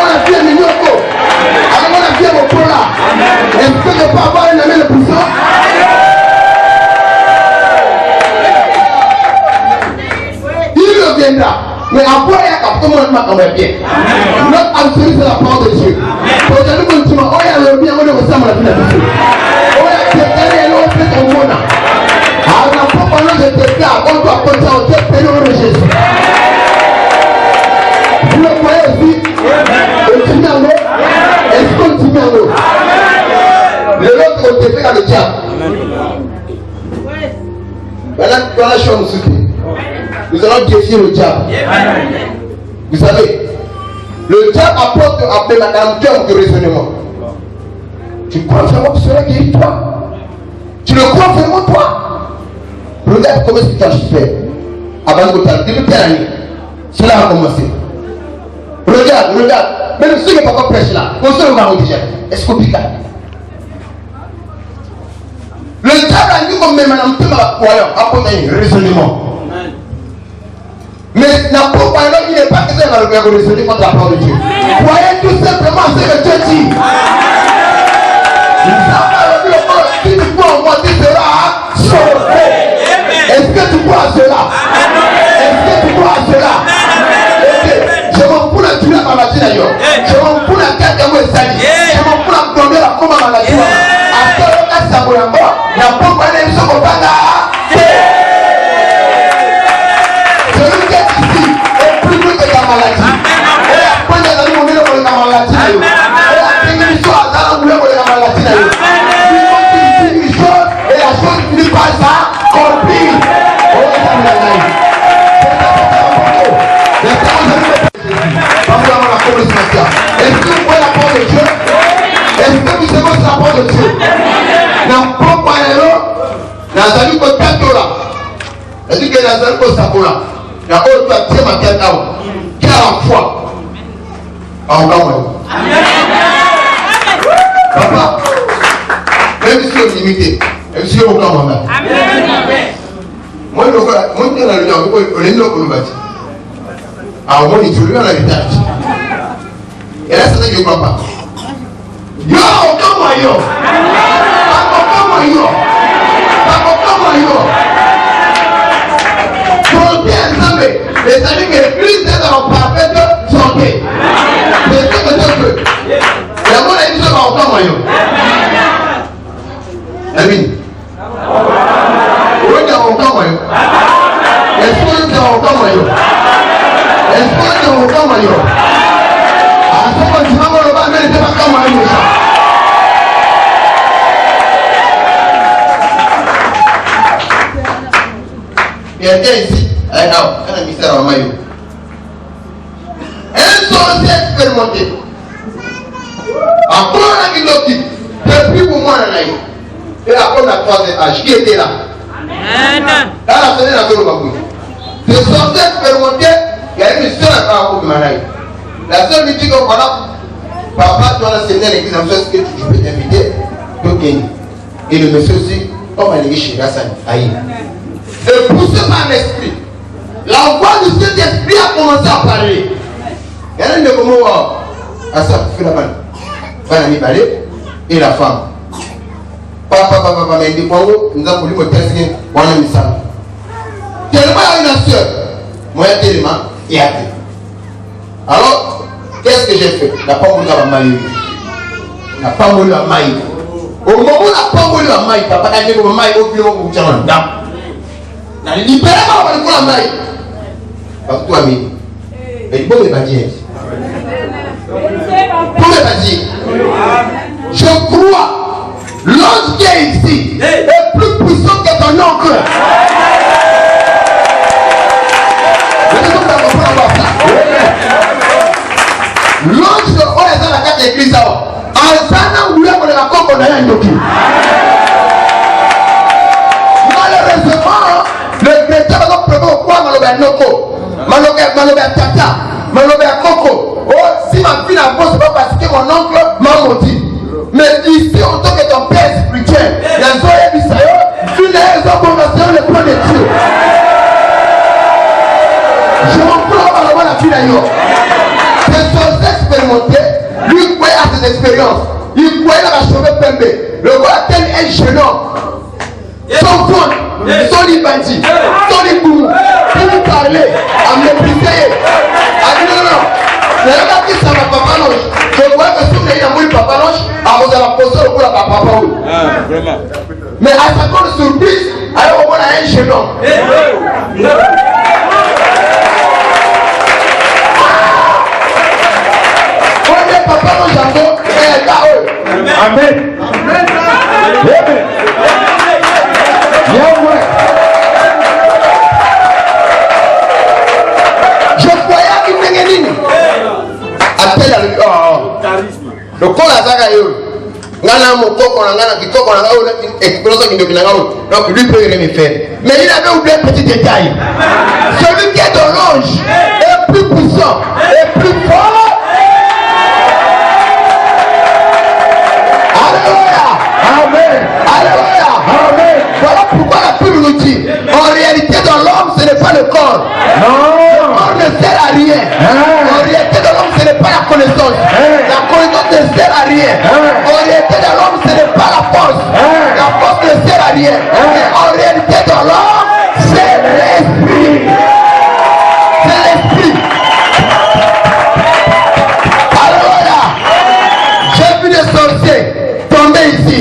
La vie est mignonne. Alors la vie est au point là. Est-ce que je peux avoir une année de puissance? Il reviendra. Mais après, il y a tout le monde qui m'a bien. Notre absolu, c'est la parole de Dieu. Aujourd'hui, nous disons, oh, il y a le bien, on est ensemble à la vie de Dieu. Oh, il y a quelqu'un et l'autre, c'est ton monde. Alors, la propre annonce de tes gars, on doit porter au Dieu, payer au Jésus. Vous le voyez aussi? Est-ce qu'on dit bien l'eau? Le l'autre côté fait le diable. Voilà, nous allons défier le diable. Vous savez, le diable apporte après madame Dieu de raisonnement. Tu crois vraiment que cela guérit toi? Tu Tu le crois vraiment toi? Regarde comment est-ce que tu as fait. Avant de t'arrêter, depuis quelle année cela a commencé. Regarde. Même ceux que papa prêche là, on se le va déjà. Est-ce qu'on pique? Le diable a dit comme même un peu ma croyance, apporter un raisonnement. Mais la propre il n'est pas que ça va le raisonner contre la parole de Dieu. Croyez tout simplement ce que Dieu dit. Si tu crois en moi, tu seras sauvé. Est-ce que tu crois à cela? Est-ce que tu crois à cela? Je m'en fous la tuer à ma maladie d'ailleurs. Je m'en fous la tête de mon sali. Je m'en fous la plomber la comme à ma maladie. À ce moment-là, ça va encore. Il n'y a pas de problème, ce qu'on va là. Celui qui est ici est plus gros que ta maladie. Et après, il y a des moments où la maladie. Et la péninsule a dans le moment où la maladie. Il dit une chose et la chose finit par s'accomplir. Est-ce que vous voyez la parole de Dieu? Est-ce que vous aimez la parole de Dieu? N'a pas parlé Nazali ko tatola. Est-ce que Nazali ko sakola? Na o tu as ma tête là. Quelle foi? Encore. Papa. Même si on limité, même si on commence. Moi je vois, moi je la lumière, on est là pour nous bâtir. Alors moi je lui en héritage. Et là c'est ça que je ne crois pas. Yo, comment yo? Santé ensemble. C'est-à-dire que l'église est en parfaite santé. C'est ce que Dieu veut. Et à mon avis, ça va encore moyen. Amen. Oui, il y a encore moyen. Est-ce que tu as encore moyen? Est-ce que tu as encore moyen? À ce moment-là, tu vas me le mais il n'est pas encore moyen. Il y a quelqu'un ici, un ministère en maillot. Un sorcier expérimenté. Encore un qui depuis pour moi, et après on a 3e âge, qui était là? Dans la semaine, on a fait le babou. Ce sorcier expérimenté, il y a une seule affaire au Manaï. La seule lui dit que voilà, papa, tu as la semaine à l'église, en fait, que tu peux t'inviter, tu peux gagner. Et le monsieur aussi, comme elle est chez Rassan, aïe. Et poussé par l'esprit, la voix du Saint-Esprit a commencé à parler. Il y a un de comment à ça, fait la balle. Banani balé et la femme. Papa, mais il dit quoi, nous avons voulu me tester, on a mis ça. Tellement il y a une soeur, moi tellement, il y a dit. Alors, qu'est-ce que j'ai fait? La pas voulu à maï. La pas voulu à maï. Au moment où la pas voulu à maï, papa a dit que maï au plus haut, vous avez na libéré ma wali kula mai parce que toi ami et bon me badier pour me badier je crois l'ange qui est ici est plus puissant que ton oncle. L'ange de on est dans la carte d'église en sana ou là on est la coco na yanyoki. Malheureusement le chrétien va donc prévoir quoi maloba noko, maloba tata, maloba coco. Oh, si ma fille n'a pas, c'est pas parce que mon oncle m'a maudit. Mais ici, en tant que ton père spirituel, il y a Zoé Bissayo, tu n'es pas convaincu le plan de Dieu. Je m'en prends à la fille d'ailleurs. C'est son expérimenté, lui croyait à ses expériences. Il croyait dans la cheveux pembe. Le roi tel est gênant. Son compte. Sans les bandits, sans les gourous, pour vous parler, à mépriser, à dire non. Mais regarde qui ça va papa longe. Je vois que si vous avez un papa longe, vous allez poser le coup à papa longe. Vraiment. Mais à sa grande surprise, alors on a un gênant. On est papa longe encore, et là, amen. Amen. Je croyais qu'il venait nini. Le corps a zagayo. Donc lui peut rien me faire. Mais il avait oublié un petit détail. Celui qui est dans l'ange est plus puissant, est plus fort. Alléluia. Amen. Alléluia. Amen. Voilà pourquoi la Bible nous dit, en réalité dans l'homme ce n'est pas le corps. Non. Le corps ne sert à rien. En réalité dans l'homme ce n'est pas la connaissance. La connaissance ne sert à rien. En réalité dans l'homme ce n'est pas la force. La force ne sert à rien. Mais en réalité dans l'homme c'est l'esprit. C'est l'esprit. Alléluia. J'ai vu des sorciers tomber ici.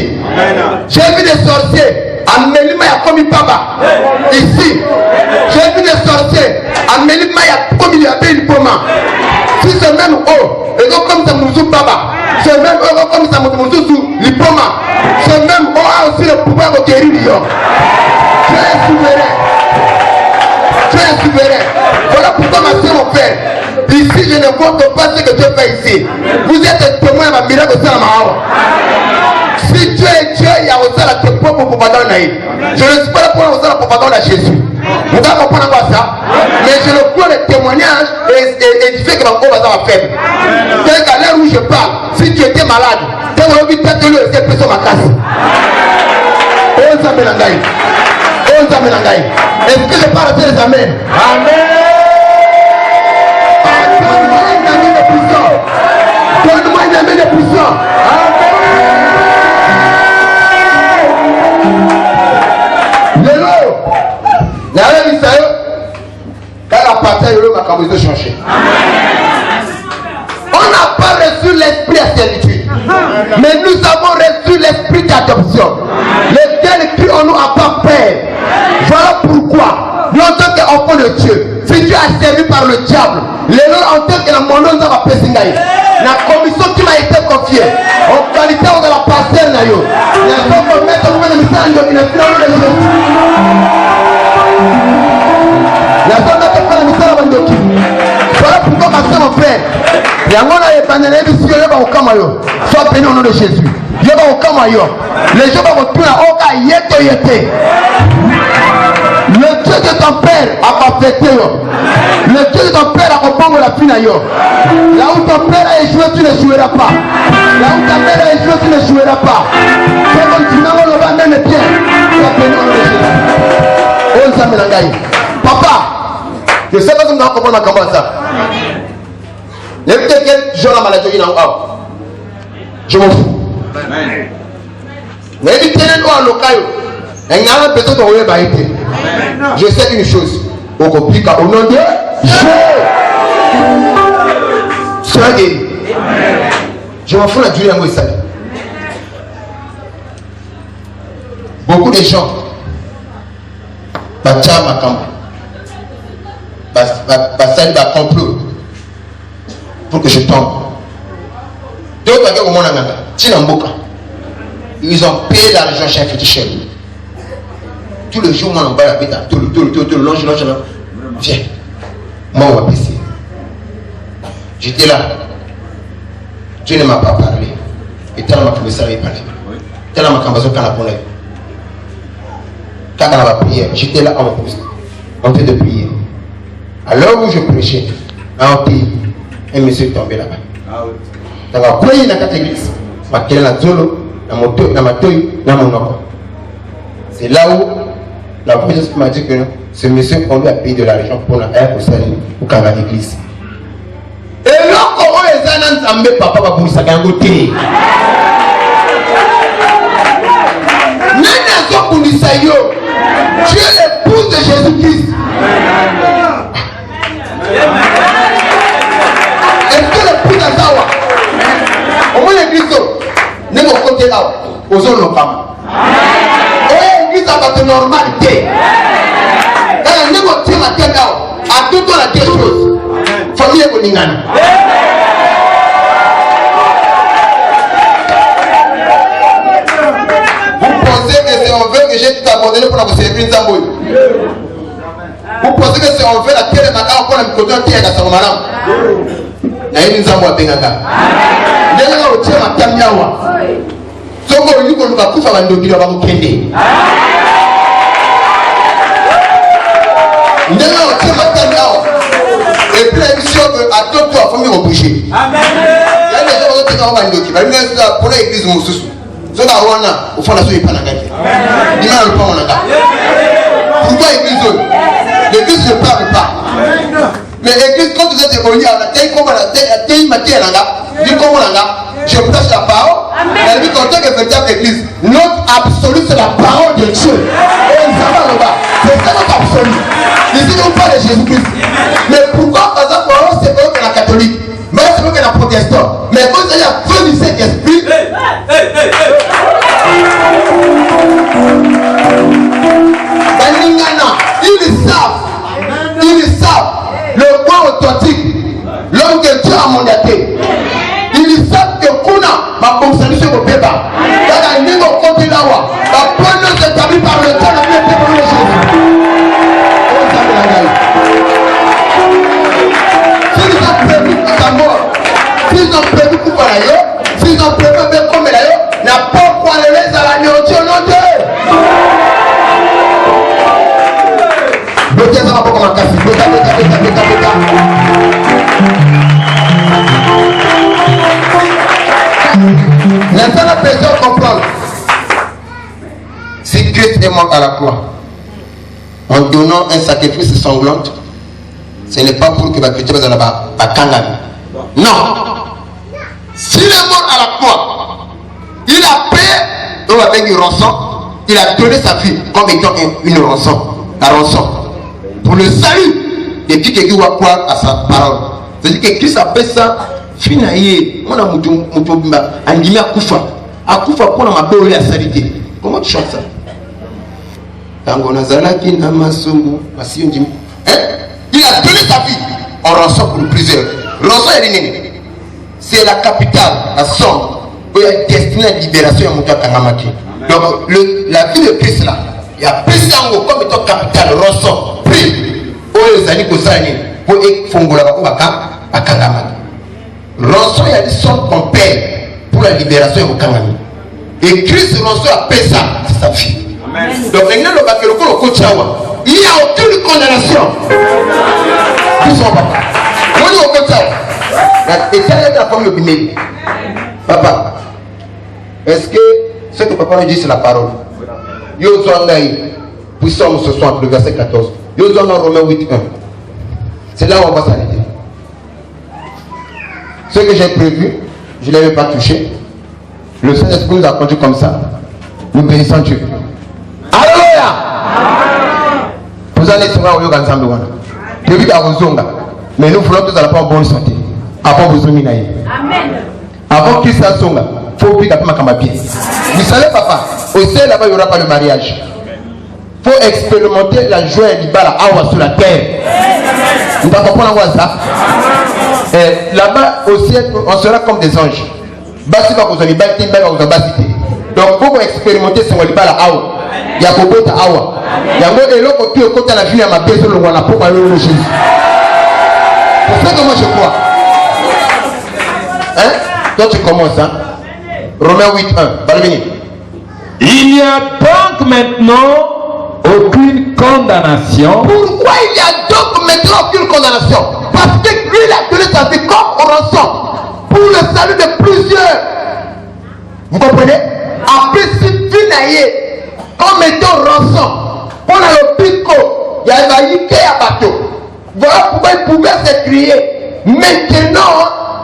J'ai vu des sorciers Amelima ya komi papa ici. J'ai vu des sorciers Amelima ya komi ya Poma. Si c'est même haut, et donc comme ça Moussou papa, c'est même haut comme ça Moussou Lipoma, c'est même haut a aussi le pouvoir de guérir Lyon. Tu es souverain. Tu es souverain. Voilà pourquoi ma soeur, mon père, ici je ne compte pas ce que Dieu fait ici. Vous êtes témoin de ma miracle de Salamahawa. Si Dieu est Dieu, il y a aussi la propre propagande. Je ne suis pas là pour lancer la propagande à Jésus. Vous allez comprendre quoi ça? Mais je le crois le témoignage et du fait que mon corps va faible. C'est qu'à l'heure où je parle, si tu étais malade, tu aurais vu peut-être le c'est sur ma casse. Est-ce que je parle à les amens? Amen. Donne-moi une amie de puissant. Donne-moi une amie de puissant. Amen. La reine Israël, quand la partie de l'eau m'a changé. On n'a pas reçu l'esprit à servitude, mais nous avons reçu l'esprit d'adoption. Lequel crie en nous à pas peur. Voilà pourquoi, nous en tant qu'enfants de Dieu, si tu as servi par le diable, les gens en tant que la monnaie va passer. La commission qui m'a été confiée, en qualité de la passerelle, il y a un mettre au message de la finale de Jésus. La zone n'a pas la mission de Dieu. Voilà pourquoi ma soeur, mon frère, il y a un monde qui est banné, il y a un Kamayo. Sois béni au nom de Jésus. Il y a un Kamayo. Les gens vont retourner à Oka Yete. Le Dieu de ton père a pas fêté. Le Dieu de ton père a compris la fin. Là où ton père a échoué, tu ne joueras pas. Là où ta mère a échoué, tu ne joueras pas. C'est comme tu n'as pas le même bien. Sois béni au nom de Jésus. Papa, je sais pas si vous avez compris comment ça. Il y a quelqu'un qui a la maladie, je m'en fous. Mais il y a un local, il y a un personne qui a été. Je sais une chose, au compliqué, au nom de Jésus. Sois guéri. Je m'en fous la durée à moi. Beaucoup de gens, va complot pour que je tombe. D'autres au monde ils ont payé l'argent chez un féticheur. Tout le jour, on va la péter. Tout le long, viens. Moi, on va baisser. J'étais là. Dieu ne m'a pas parlé. Et tel m'a commencé à y parler. Tel m'a commencé à parler. Quand on va prier, j'étais là en poste. En train de prier. Alors où je prêchais, un pays, un monsieur est tombé là-bas. Dans la croyez dans cette église, je la zolo, dans ma toile, dans mon nom. C'est là où la police m'a dit que ce monsieur, on lui a payé de l'argent pour la air pour salir au canal d'église. Et là, comment les gens n'ont pas papa pour ça d'un côté? Tu es l'épouse de Jésus-Christ. Est-ce que l'épouse d'Azawa, au moins l'église, n'est pas côté là, aux zones locales. Et l'église a pas de normalité. Elle n'est pas tirée à terre là, à tout dans la deux choses. Famille et Boningana. On veut que j'ai tout abandonné pour vous servir une zamboui. Vous pensez que c'est on veut la terre de Makao pour la côté de terre de Samaram. Il y a une zamboui à Bengaga. Il y a un autre ma Tamiawa. Soko yuko luka kufa bandoki ba mukende. Ndela otema tandao. Et puis la mission à toi toi famille reboucher. Amen. Il y a des gens qui ont bandoki, ba nesa pour l'église mususu. Zoka wana ufana so ipana ngaki. Amen. Ni mal pas monaka. Pourquoi l'église? L'église ne parle pas. Mais l'église, quand vous êtes réunis à la tête, comme à la tête, je prêche la parole. Elle dit qu'en tant que véritable église, notre absolu, c'est la parole de Dieu. Et ça va là-bas. C'est ça notre absolu. Ici, nous parlons de Jésus-Christ. Mais pourquoi, par exemple, c'est vrai que la catholique, mais c'est vrai que la protestante, mais quand il y a feu du Saint-Esprit, ils savent le point authentique, l'homme que Dieu a mandaté. Ils savent que Kuna, ma consommation au Béba, dans la ligne au côté là-bas, la bonne note établie par le temps de Jésus. S'ils ont prévu ta mort, s'ils ont prévu pour l'ailleurs, s'ils ont prévu même comme l'ailleurs, n'a pas quoi les à la nourriture, non Dieu. Bloquez ça va pas comme un café. Maintenant, la personne comprend. Si Christ est mort à la croix, en donnant un sacrifice sanglant, ce n'est pas pour que la chrétienne soit là-bas, à Kangan. Non. S'il est mort à la croix, il a payé avec une rançon, il a donné sa vie comme étant une rançon. La rançon. Pour le salut de qui va croire à sa parole. C'est-à-dire que Christ a fait ça, finalement, on a moutoumba, andimi akufa pour ma belle la salité. Comment tu chantes ça? Tango nazalaki na masumu, masio ndimi. Il a donné sa vie en rançon pour plusieurs. Rançon est nini? C'est la capitale, la somme, où il y a destinée à la libération de Mouta Kangamaki. Donc la vie de Christ là, il y a plus d'ango comme étant capitale, rançon. Pour les années que ça pour fongola à Kangamaki. Rançon, il y a des sommes qu'on paie pour la libération de Kangamaki. Et Christ rançon a payé ça, c'est sa vie. Donc maintenant, il n'y a aucune condamnation. Tout son papa. Et ça, il y a la famille de papa, est-ce que ce que papa nous dit, c'est la parole? Puissant ce soir, le verset 14. Romains 8.1. C'est là où on va s'arrêter. Ce que j'ai prévu, je ne l'avais pas touché. Le Saint-Esprit nous a conduit comme ça. Nous bénissons Dieu. Alléluia! Vous allez se voir au yoga ensemble. Depuis à Ozonga. Mais nous voulons tous à la fois en bonne santé. Avant vous Amen. Avant qu'il s'en songa, il faut piquer ma pied. Vous savez, papa, au ciel là-bas, il n'y aura pas de mariage. Il faut expérimenter la joie et l'ibala sur la terre. Vous ne comprenez pas ça? Là-bas, au ciel, on sera comme des anges. Basi va vous en libérer, donc, il faut expérimenter ce libala il y a beaucoup de awa. Il y a beaucoup de gens qui ont côté la vie à ma pièce sur le roi, pour parler de Jésus. C'est ça que moi je crois. Hein? Toi tu commences, hein? Romains 8.1. Il n'y a donc maintenant aucune condamnation. Pourquoi il y a donc maintenant aucune condamnation? Parce que lui il a donné sa vie comme rançon pour le salut de plusieurs. Vous comprenez? Après si finaillé comme étant rançon pour le pico, il y a un yike à bateau. Voilà pourquoi il pouvait s'écrier. Maintenant,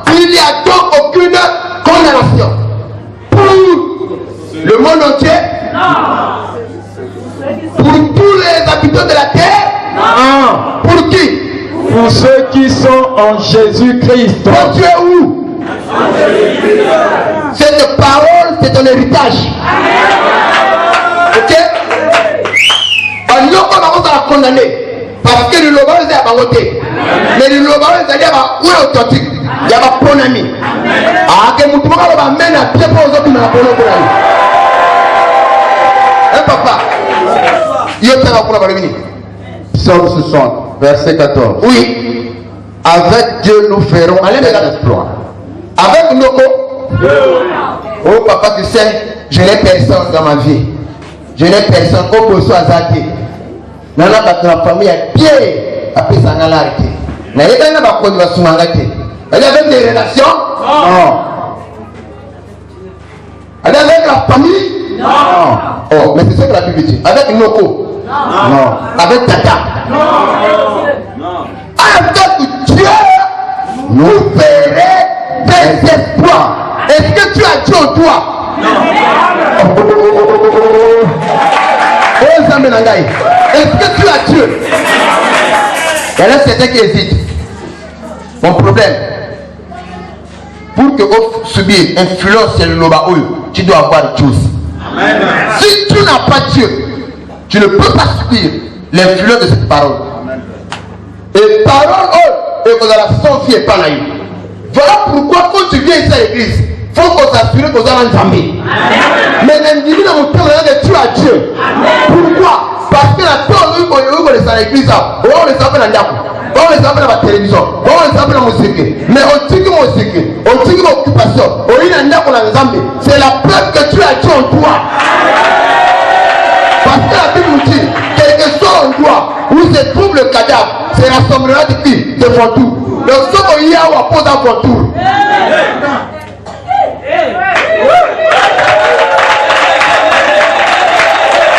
il n'y a donc aucune condamnation. Pour le monde entier? Non. Pour tous les habitants de la terre? Non. Pour qui? Pour ceux qui sont en Jésus-Christ. Toi, tu es où? Cette parole, c'est ton héritage. Ok? On va condamner. Parce que le loba est à voter. Mais le loba est à authentique. Il y a un bon ami. Ah, que nous pouvons mener à pied pour les autres. Hein, papa? Il y a un pour la valeur. Psaume 60, verset 14. Oui. Avec Dieu, nous ferons un exploit. Avec nos oh, papa, tu sais, je n'ai personne dans ma vie. Je n'ai personne. Au bosso azate. Nana ba la famille a pied. Après ça n'a l'arrêté. N'a pas n'a pas connu la soumangate. Elle avait des relations? Non. Elle avait la famille? Non. Oh, mais c'est ce que la Bible dit. Avec Noko? Non. Avec Tata? Non. Avec Dieu, nous verrons des espoirs. Est-ce que tu as Dieu en toi? Non. Est-ce que tu as Dieu? Il y en a certains qui hésitent. Mon problème, pour que vous subiez influence sur le lobaoui, tu dois avoir Dieu. Si tu n'as pas Dieu, tu ne peux pas subir l'influence de cette parole. Et parole, et vous allez s'enfier par là. Voilà pourquoi quand tu viens ici à l'église, il faut qu'on s'assure qu'on a un jamais. Mais l'individu dans mon temps, tu as Dieu. Pourquoi? Parce que la personne où on est à l'église, on les appelle en diable, on les appelle à la télévision, on les appelle à la musique. Mais on dit que musique, on dit que l'occupation, on dit que Zambie. C'est la preuve que tu as Dieu en toi. Parce que la Bible nous dit, quelque chose en toi, où se trouve le cadavre, c'est rassemblement de qui? De Fontour. Donc ce qu'on y a, on pose à Fontour.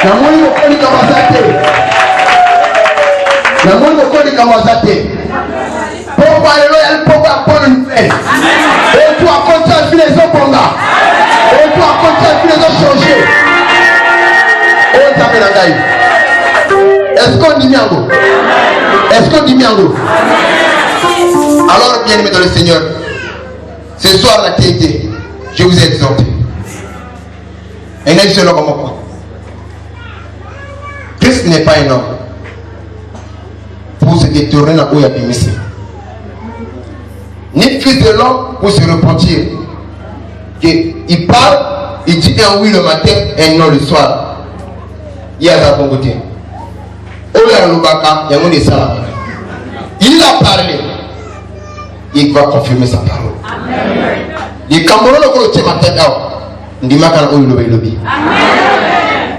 Namoni mokoli kamazate. Namoni mokoli kamazate. Pourquoi le loyal pourquoi pour une nouvelle? Et tu as compté les autres bonga. Et tu as compté les autres changer. Oh Tabelangaï. Est-ce qu'on dit miango? Est-ce qu'on dit miango? Alors bien aimé dans le Seigneur, ce soir la TT, je vous ai exhorté. Et n'est pas comme quoi. Christ n'est pas un homme pour se détourner dans où il y a des missiles. Ni fils de l'homme pour se repentir. Il parle, il dit un oui le matin et un non le soir. Il y a un bon côté. Il a parlé. Il va confirmer sa parole. Il Cameroun le côté matin. Il m'a dit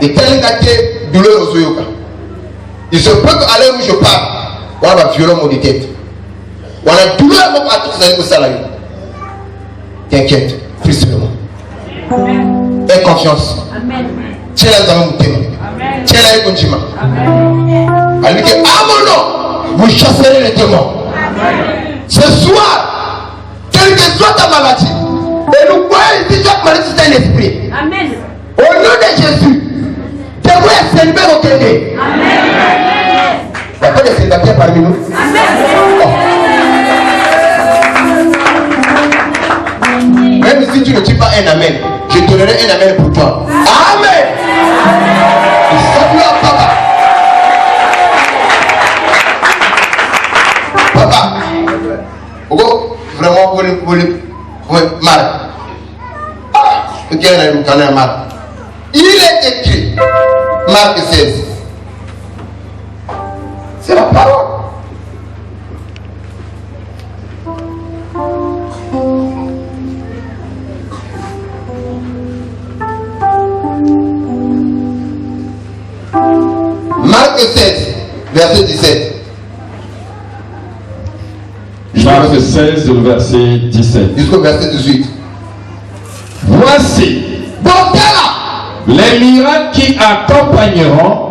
et tel gâté douleur aux yeux. Il se peut qu'à l'heure où je parle, on a violent mot de tête. On a douleur à tous les années au salarié. T'inquiète, plus seulement. Aie confiance. Tiens la dans mon thème. Tiens la éconjima. Elle dit que, ah mon nom, vous chasserez les démons. Ce soir, quelle que soit ta maladie, et nous voyons que chaque maladie c'est un esprit. Amen. Au nom de Jésus, tu es célibataire au Québec. Amen. Il n'y a pas de célibataire parmi nous. Amen. Même si tu ne dis pas un amen, je te donnerai un amen pour toi. Amen. Salut à papa. Papa, vraiment, vous mal. Il est écrit, Marc 16. C'est la parole. Marc 16, verset 17. Marc 16, verset 17. Jusqu'au verset 18. Voici les miracles qui accompagneront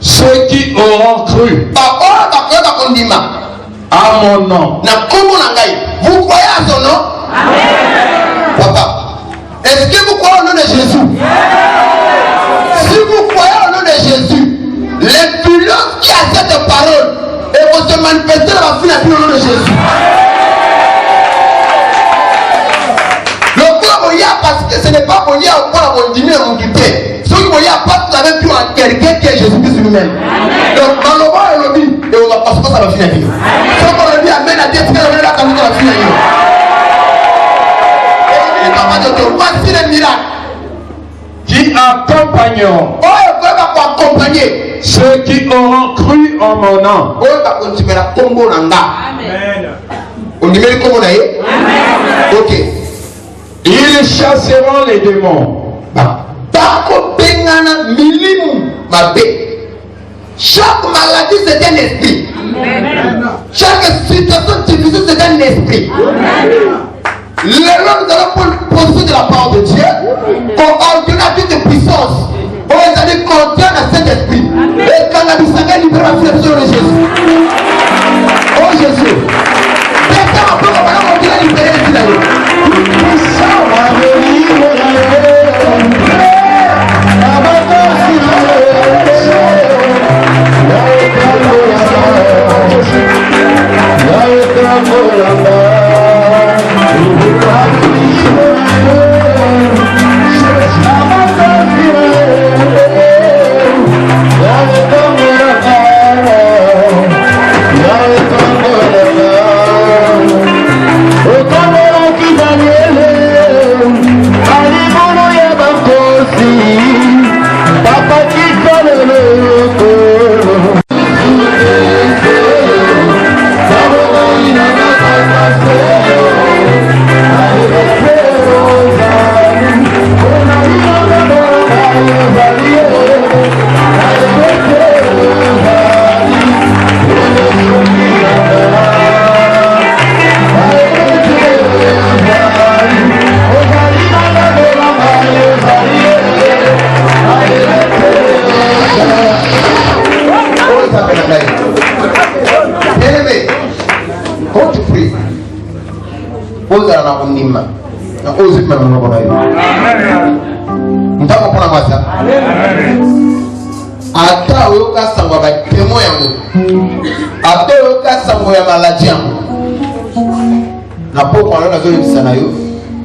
ceux qui auront cru à mon nom. Vous croyez à son nom? Papa, est-ce que vous croyez au nom de Jésus? Si vous croyez au nom de Jésus, l'influence qui a cette parole et vous se manifester dans la vie au nom de Jésus. Le corps parce que ce n'est pas pour pour dîner à mon guité. Ce qui parce que vous avez pu en quelqu'un qui est Jésus-Christ lui-même. Donc dans le roi et le vie, et on va passer ça va finir. Ce qu'on dit amen à Dieu, c'est que la caméra va finir. Voici les miracles qui accompagneront ceux qui auront cru en mon nom. Amen. On dit mais comment on est? Ok. Ils chasseront les démons. Tako bengana milimu mabe. Chaque maladie c'est un esprit. Chaque situation difficile c'est un esprit. L'erreur nous allons poser de la part de Dieu pour ordonner à toute puissance. On va aller contient à cet esprit. Et quand la puissance est libérée de Jésus. Oh Jésus. Personne ne peut pas libérer les Israéliens. Ata oyoka sango ba témoin yango. Ata oyoka sango ya maladie yango. Na poko alo na zo lebisa na yo.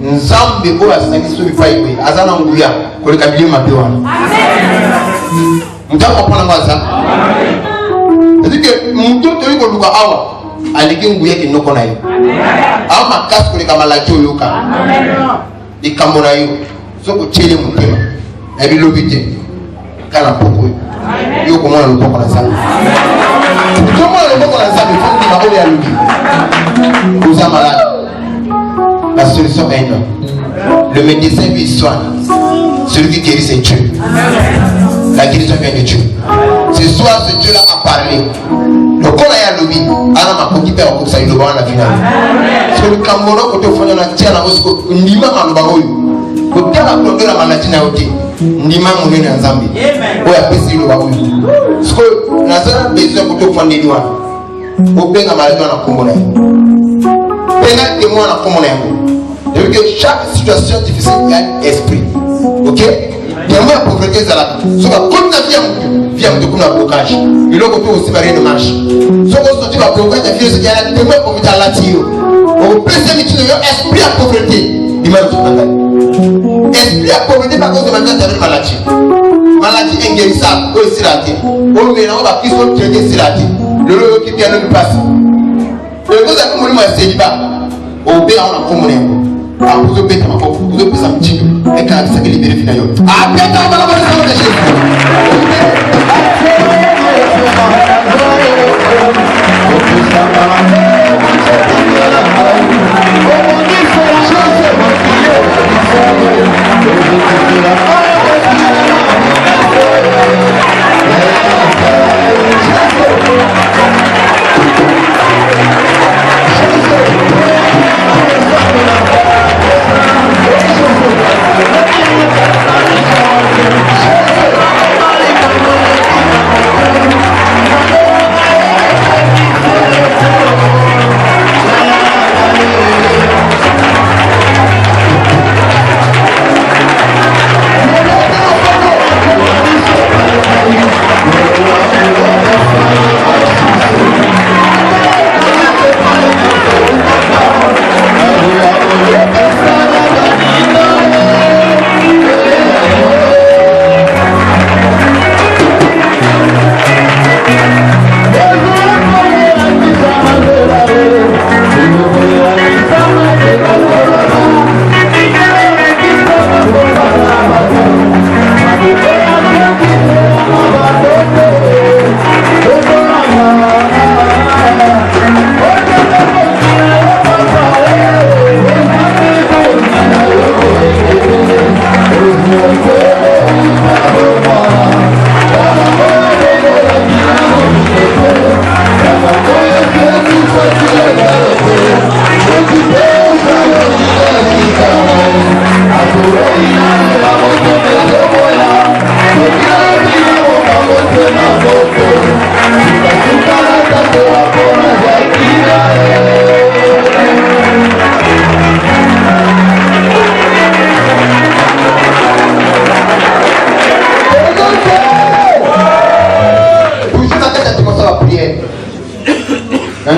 Nzambe oyo asangi so bipai kwe azana nguya koleka bilimo mabe wana. Amen. Mutako pona ngwaza. C'est que muto to yiko luka awa aliki nguya ki noko na yo. Awa makasi koleka maladie oyoka. Amen. Ikambo na yo. Soko chele mutema. Na bilobite. Kana poko. Yo comment le poko na ça. Comment le poko na ça, il faut dire ma ole ya luki. Vous êtes malade. La solution est non. Le médecin lui soigne. Celui qui guérit c'est Dieu. La guérison vient de Dieu. C'est soit ce Dieu-là a parlé. Le corps a lobby. Alors ma petite père a ça il le voit à la finale. C'est le Cameroun côté au fond de la terre la mosquée. Nima malubaoyo. Côté la plongée la maladie na ôté. Nima mouné na Zambie. Oya pesi le baoyo. Parce que Nazara besoin côté au fond de l'Iwan. Au benga maladie na Congo na. Benga témoin na Congo na. Et que chaque situation difficile a un esprit. Ok? Témoin pour pauvreté c'est là. Ce que comme la vie de comme un blocage. Il a coupé aussi barrière de marche. Ce que sorti va blocage de vie c'est qu'il y a un témoin pour pauvreté à la tire. Au plus c'est l'esprit à pauvreté. L'image du bagage. Esprit à pauvreté par cause de maladie. Maladie inguérissable. Au siraté. Au mélange va qui sont traités siraté. Le lot qui vient de passer. Le cause à comme le célibat. Au bé on a comme on a vous avez ma pauvre, vous avez besoin de Dieu. Et quand ça va libérer finalement. Après, on va voir le de Jésus.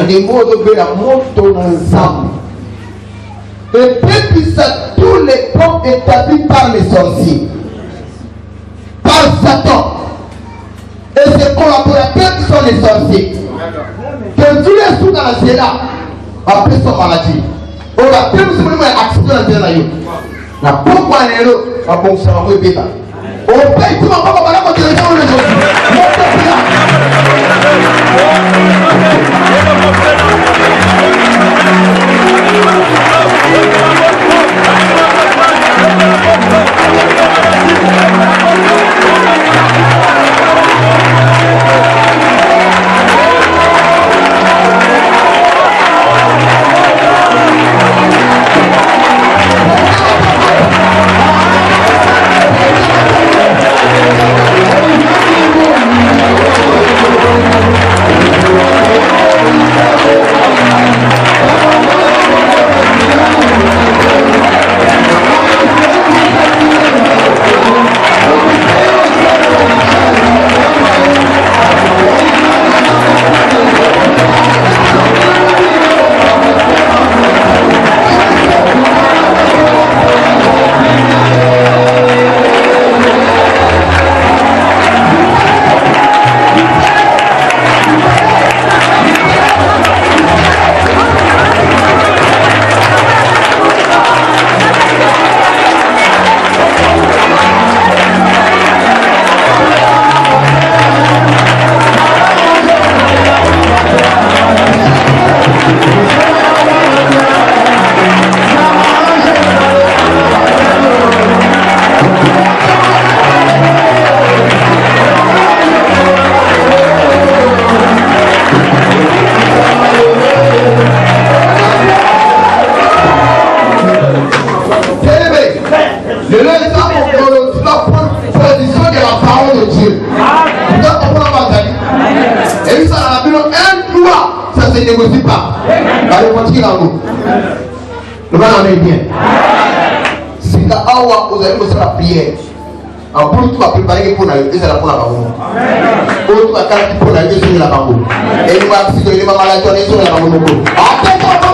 Nandingo de Bela Moto Nanzam. Et puis ça, tous les plans établis par les sorciers, par Satan et ses collaborateurs qui sont les sorciers. Que tous les sous dans la zéla, après son maladie. On va plus vous dire accident dans la zéla. La pompe à l'élo, la pompe ça va bêta. On paye tout le monde pour la continuation de négocie pas. Allez, continuez là nous. Nous allons aller bien. C'est là où vous allez me faire la prière. En plus, tu vas préparer pour la et c'est la pour la banque. Pour toi, quand tu peux la et sur la banque. Et nous allons se dire, maman, la journée sur la banque. Attends,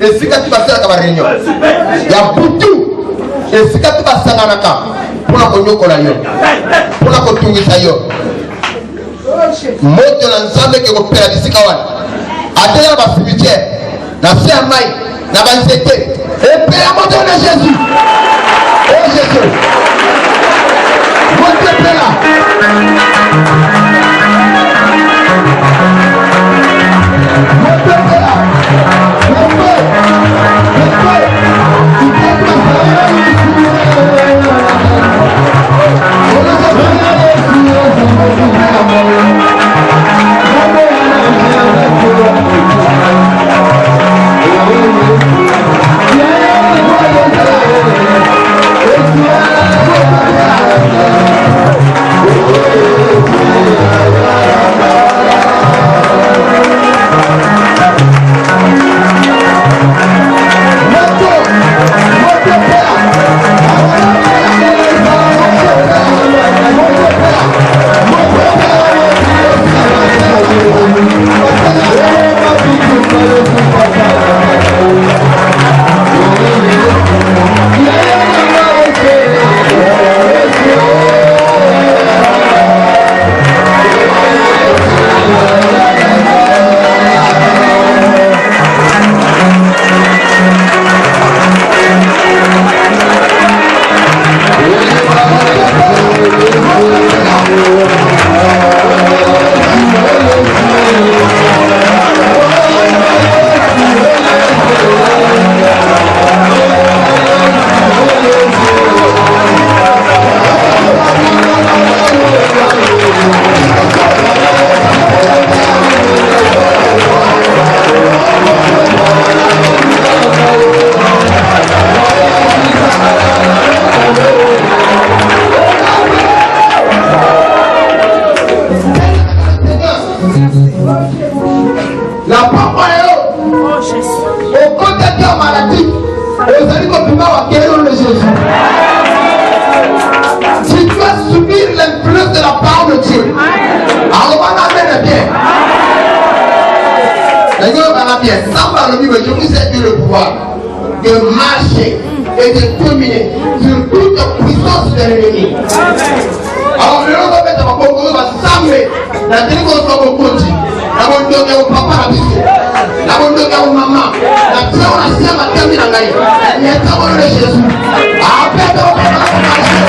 et si tu vas faire la réunion, il y a beaucoup. Et si tu vas faire la pour la conyokola pour la kotungisayo. Moto l'ensemble qui opère d'ici kawan. Atteindre la cimetière, la fermaille, la banzete. Et paix à mon Dieu de Jésus. Oh Jésus. Montez paix là. Montez paix là. Oh, La papa est Oh Jésus. au côté de la maladie. Vous allez continuer à guérir le Jésus. Si tu vas subir l'influence de la parole de Dieu, alors on amène bien. D'ailleurs, on a bien. Sans parler de Bible, je vous ai donné le pouvoir de marcher et de dominer sur toute puissance de l'ennemi. Alors, le nom de ma bonne va s'amener. La télévision va vous conduire. La bonne de mon papa a dit. La bonne de mon maman. La pierre, on a si à terminer la gaille. Elle n'est pas bonne de Jésus. Après, on va marcher.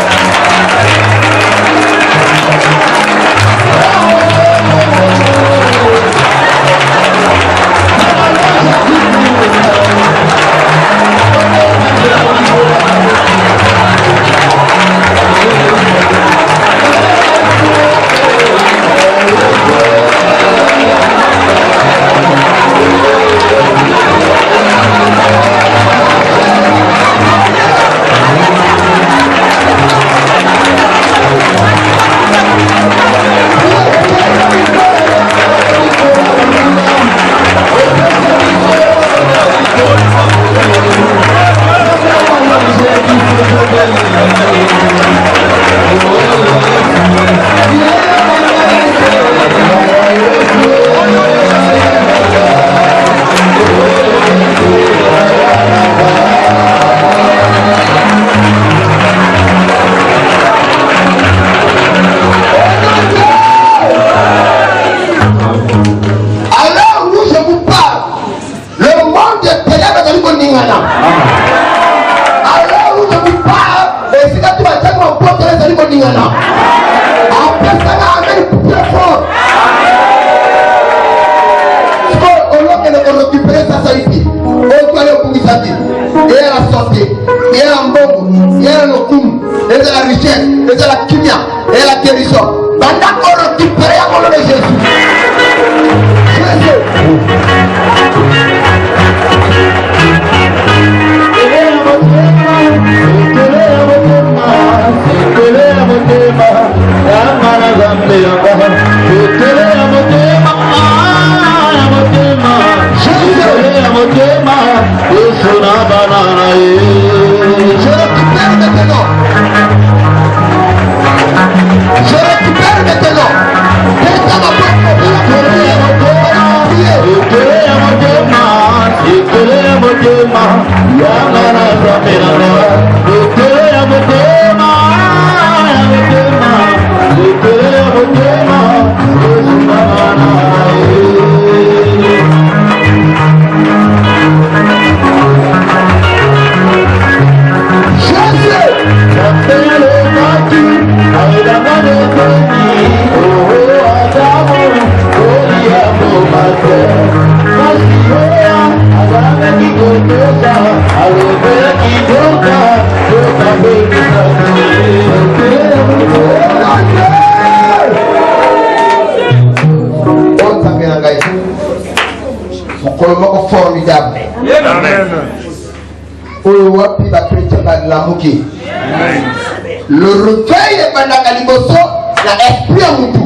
Le réveil est pendant la liboso, l'esprit à Moutou.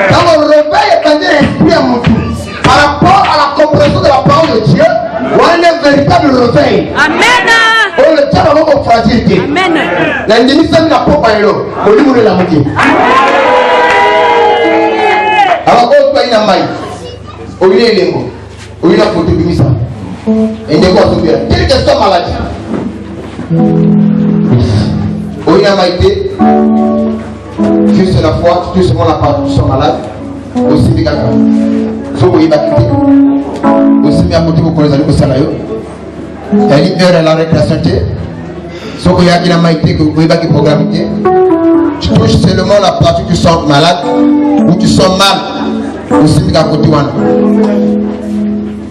Quand le réveil est pendant l'esprit à Moutou, par rapport à la compréhension de la parole de Dieu, on a un véritable réveil. Amen. On le tient dans notre fragilité. Amen. L'ennemi s'en n'a pas parlé. On lui voulait la moitié. Alors, on doit y aller. On y est les mots. On y a photo de Missa. Et ne voit pas. Quelle question maladie? On y a maïté. Juste la foi, tout ce monde a parlé, tous sont malades. Aussi des gagas. Faut que vous y battez. Aussi bien à côté vous connaissez le salaire. Elle est heure à la récréation. Ce qu'il y a qui n'a maïté que vous y battez programme. Tu touches seulement la partie où tu sens malade ou tu sens mal. Aussi bien à côté.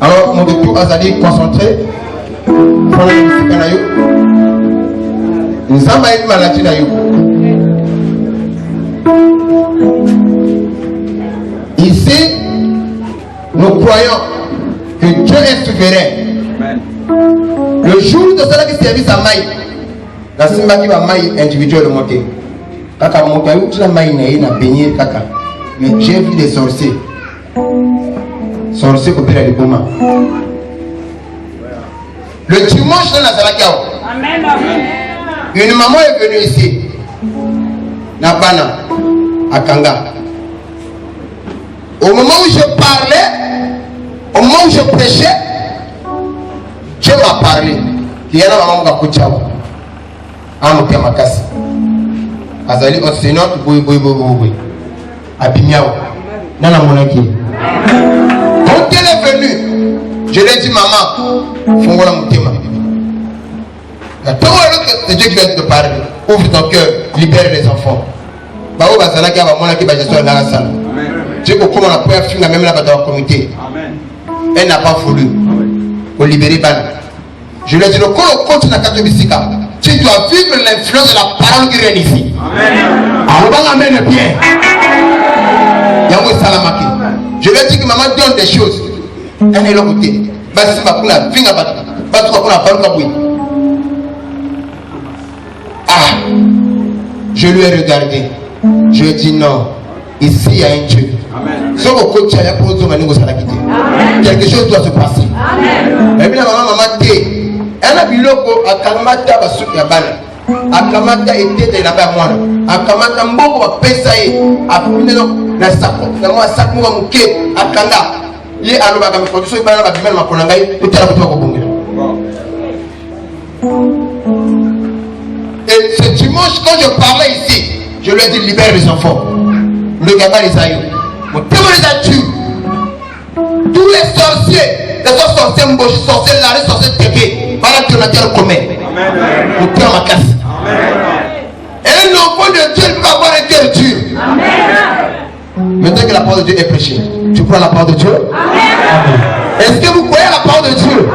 Alors, mon tout à aller concentré. Pour le musique na yo. Nous avons une maladie na yo. Ici, nous croyons que Dieu est souverain. Le jour de cela qui service à Maï, la simba qui va Maï individuel monter. Kaka monter, tu la Maï na baigné kaka. Mais j'ai vu des sorciers. Sorcier opère les Boma. Le dimanche dans la Zalakao. Une maman est venue ici. Nabana, à Kanga. Au moment où je parlais, au moment où je prêchais, Dieu m'a parlé. Il y a un maman qui a coaché. Amoké Makasi. Azali enseignant, boui. Abimiao. Nana Monaki. Quand elle est venue, je lui ai dit, maman, Fongola Moutema. C'est Dieu qui vient de te parler. Ouvre ton cœur, libère les enfants. Bao Bazalaki a Monaki Bajasso dans la salle. Dieu, comment la première fille, même là dans la communauté. Elle n'a pas voulu. Pour libérer Bana. Je lui ai dit, le corps continue à Katobisika. Tu dois vivre l'influence de la parole qui règne ici. Alors, on amène bien. Je lui ai dit que maman donne des choses. Elle est là côté. Je lui ai regardé. Je lui ai dit non. Ici il y a un Dieu. Quelque chose doit se passer. Et puis la maman elle a vu l'eau à Kamata Basukabana. Akamata était là bas moi. Akamata mboko wa pesa ye. Apinelo na sako. Na moi sako wa muke akanga. Ye aloba ka production ibana ba bimela makona ngai utala kutoka ko bongela. Et ce dimanche quand je parlais ici, je lui ai dit libère les enfants. Le gars les aïeux. Mon témoin les a tués. Tous les sorciers, les sorciers mboshi, sorciers là, les sorciers téké. Voilà que la terre commet. Mon père ma casse. Et l'enfant de Dieu peut avoir un cœur dur. Maintenant que la parole de Dieu est prêchée, tu prends la parole de Dieu? Est-ce que vous croyez la parole de Dieu?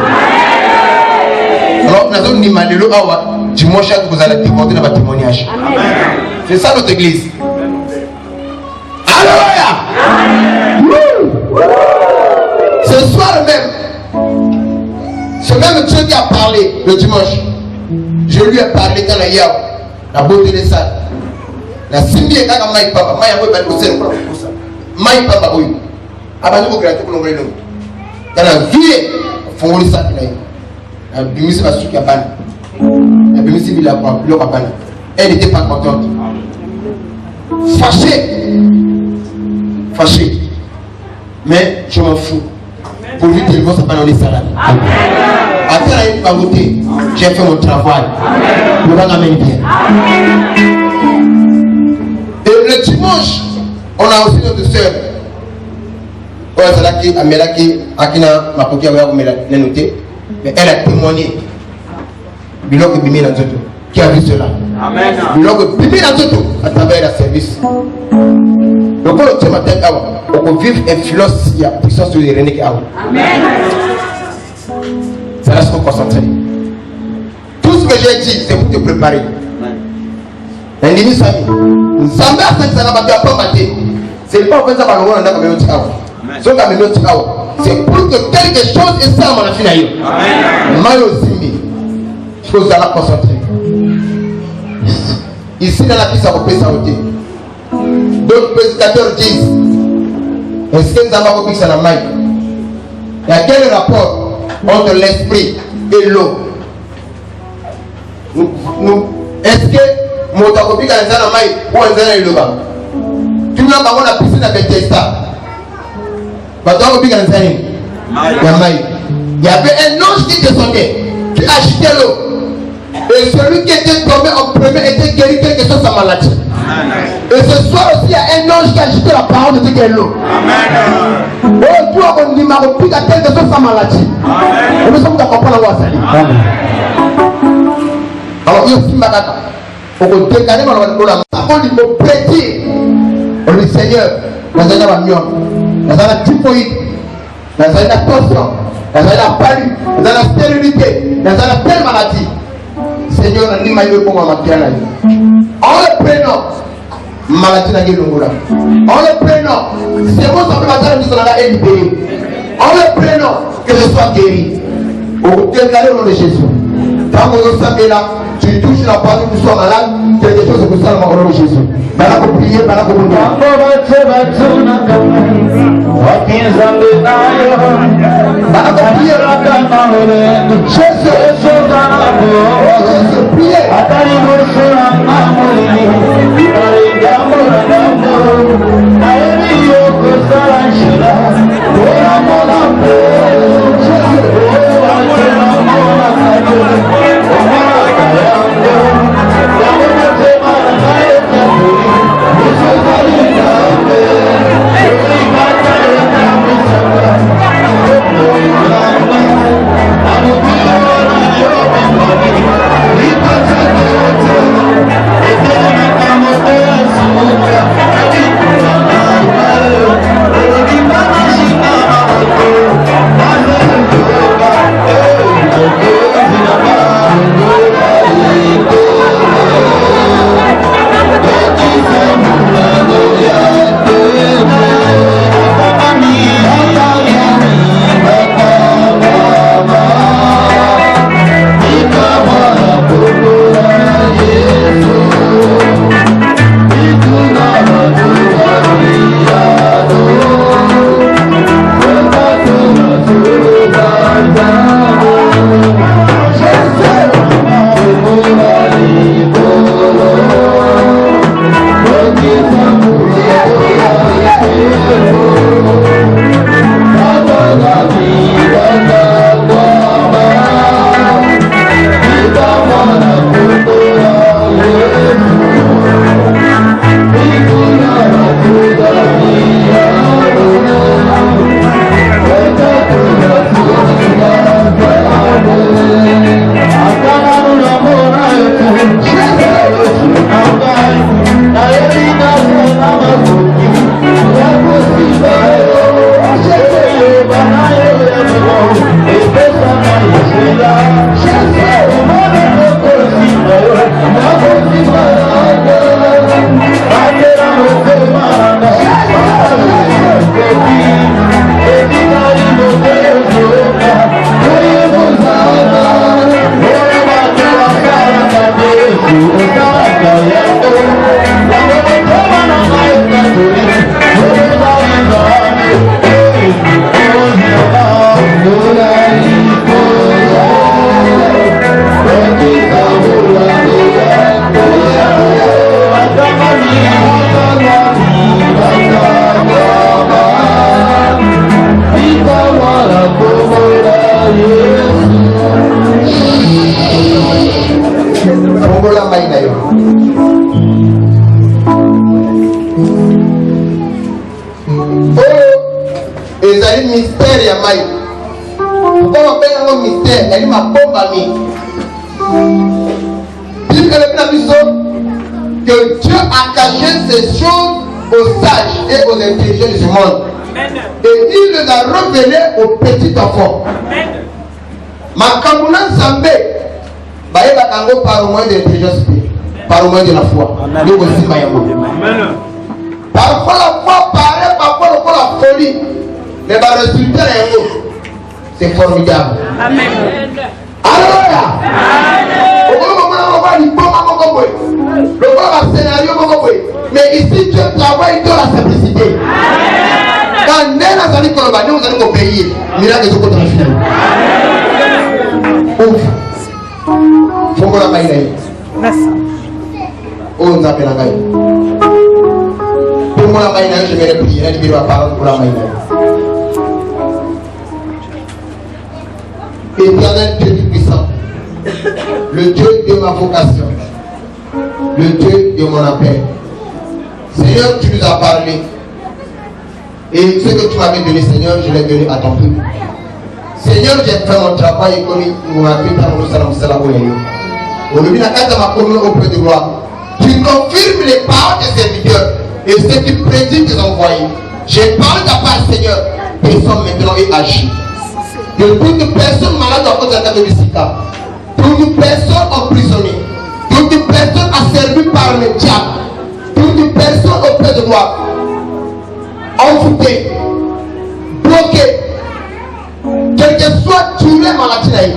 Alors, nous avons dit Malelo Awa, dimanche, vous allez déporter dans votre témoignage. C'est ça notre église. Alléluia! Ce soir même, ce même Dieu qui a parlé le dimanche, je lui ai parlé dans la Yao, la beauté des salles. La Simbi et Kaka Maï Papa, Maï Papa, Maï Papa, oui. Abandon au gratuit pour l'envoyer nous. Dans la vie, il faut que ça aille. La Bimissi va suivre la banne. La Bimissi va la banne. Elle n'était pas contente. Fâchée. Fâchée. Mais je m'en fous. Pour lui, il va s'appeler dans les salades. Après la beauté, j'ai fait mon travail. Le va l'amener bien. Et le dimanche, on a aussi notre soeur. Mais elle a témoigné. Qui a vu cela? Amen. À travers le service. Donc, on peut vivre influence, il y a puissance sur les René qui a. Amen. Ça reste concentré. Tout ce que j'ai dit, c'est pour te préparer. C'est pas pour ça que c'est pour que quelque chose est ça à mon affaire. Amen. Chose à la concentrer. Ici dans la piste à repérer sa route. D'autres prédicateurs disent est-ce que nous avons repris ça dans la main? Il y a quel rapport entre l'esprit et l'eau? Est-ce que mon tapis dans la main ou dans le bas? Tu n'as pas la piscine avec Bethesda. Il y avait un ange qui descendait, qui agitait l'eau. Et celui qui était tombé en premier était guéri quelque chose de sa maladie. Et ce soir aussi, il y a un ange qui agitait la parole de Dieu qui est l'eau. Oh, toi, on dit, ma reprise a quelque chose de sa maladie. Et nous sommes d'accord pour la voix salie. Alors, il y a aussi Magaka. On peut décaler dans la parole du mot prédire. On dit, Seigneur, nous avons la mion, nous avons la typhoïde, nous avons la tension, nous avons la palu, nous avons la stérilité, nous avons la telle maladie. Seigneur, nous avons dit, en le prenant, maladie n'a pas de en le prenant, c'est bon, ça peut pas dire que nous est libéré. En le prenant, que je sois guéri. Au déclaré au nom de Jésus. Quand vous savez là, tu touches la parole, tu sois malade, quelque chose que ça au nom de Jésus. Maintenant, vous priez, maintenant, vous priez. Que Dieu a caché ces choses aux sages et aux intelligents de ce monde. Et il les a révélés aux petits enfants. Makamuna Zambé, par au moins d'intelligence, par au moins de la foi. Parfois la foi paraît parfois la folie, mais le résultat est beau. C'est formidable. Amen. Alléluia. Le scénario, mais ici Dieu travaille dans la simplicité. Quand nous allons obéir, miracle de côté final. Ouf. Faut qu'on la maille. Oh, on appelle la maille. Pour moi, la maille, je vais prier. Je vais la parole pour la maille. Éternel Dieu puissant, le Dieu de ma vocation, le Dieu de mon appel. Seigneur, tu nous as parlé. Et ce que tu m'avais donné, Seigneur, je l'ai donné à ton peuple. Seigneur, j'ai fait mon travail et connu mon habitat, mon salam, salam, aujourd'hui, la carte de ma commune auprès de gloire. Tu confirmes les paroles des serviteurs et ce que tu prédis des envoyés. J'ai parlé de ta part, Seigneur, personne maintenant est agi. De toute personne malade à cause de la Sika, toute personne emprisonnée, toute personne asservie par le diable, toute personne auprès de moi, envoûtée, bloquée, quel que soit tous les maladies,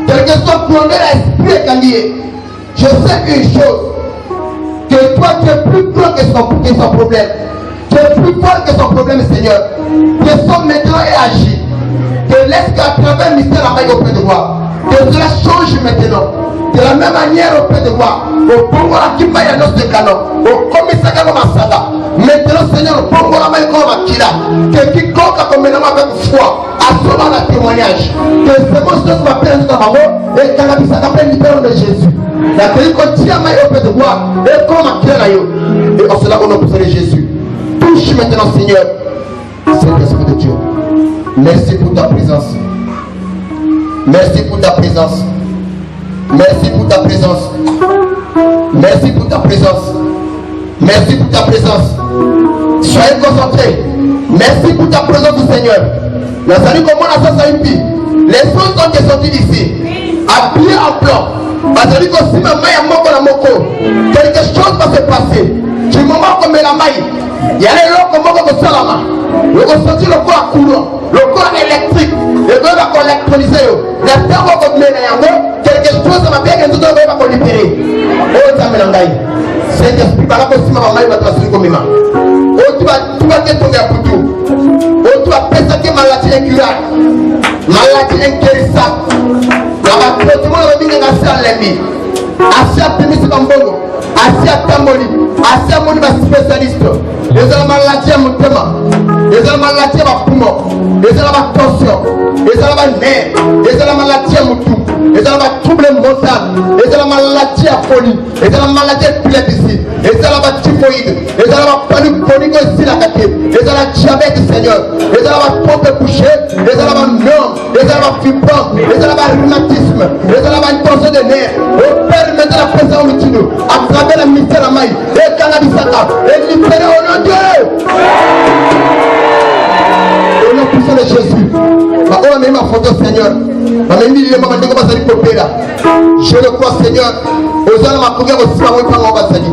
quel que soit ton esprit écangillé, je sais une chose, que toi tu es plus grand que son problème. Tu es plus fort que son problème, Seigneur. Descends maintenant et agis. Que laisse qu'à travers le mystère la maille auprès de moi. Que cela change maintenant. De la même manière auprès de moi. Au Pongo la Kimaya nos de canon. Au commissariat Masada. Maintenant, Seigneur, au Pongo la maille comme Akila. Que quiconque a commémoré avec foi. Assommant la témoignage. Que ce mot se m'appelle dans ma mot. Et qu'à la bise appelle libérant de Jésus. La télé continue à maille auprès de moi. Et comme Akila. Et en cela, on a poussé Jésus. Touche maintenant, Seigneur. Saint-Esprit de Dieu. Merci pour ta présence. Merci pour ta présence. Merci pour ta présence. Merci pour ta présence. Merci pour ta présence. Soyez concentrés. Merci pour ta présence, Seigneur. Les choses sont sorties d'ici. Habillés en blanc. Quelque chose va se passer. Du moment qu'on met la maille, il y a les lots comme on salama. Le ressenti le corps courant, le corps électrique, le corps va électroniser. La terre va comme quelque chose va bien que nous devons libérer. Oh, ça me l'engaille. Saint-Esprit, par rapport à ma maille va transférer comme maman. Oh, tu vas te tomber à couteau. Oh, tu vas penser que maladie incurable, maladie inguérissable. Tout le monde va venir à l'ennemi. Assez à Pémis Bambolo, assez à Tamboli, assez à mon spécialiste. Les hommes maladies à mon thème, les hommes maladies à ma poumon, les hommes à tension, les hommes à nerfs, les hommes maladies à mon tout, les hommes à trouble mental, les hommes maladies à folie, les hommes maladies à épilepsie, les hommes à typhoïde, les hommes à panique aussi la tête, les hommes à diabète, Seigneur, les hommes à pompe couchée, les hommes à myome, les hommes à fibrome, les hommes à rhumatisme, les hommes à tension de nerfs. Mettez la présence au Tino, à travers la mystère à maille, et Canabisaka, et libérez au nom de Dieu. Au nom puissant de Jésus. On a mis ma photo, Seigneur. Je le crois, Seigneur. Aux hommes, ma première aussi, ma oui, pas mon basali.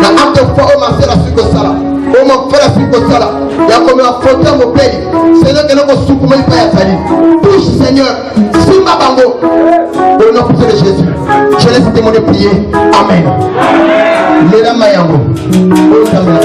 La acte de foi, on m'a fait la suite au sala. On m'a fait la suite au sala. Il y a comme un photo à mon pays. Seigneur, que nous sommes soumis pas à Sali. Touche, Seigneur. Si ma bango. Au nom puissant de Jésus. Je laisse témoigner prier. Amen. Mesdames, Mayango. Oh, ça me l'a.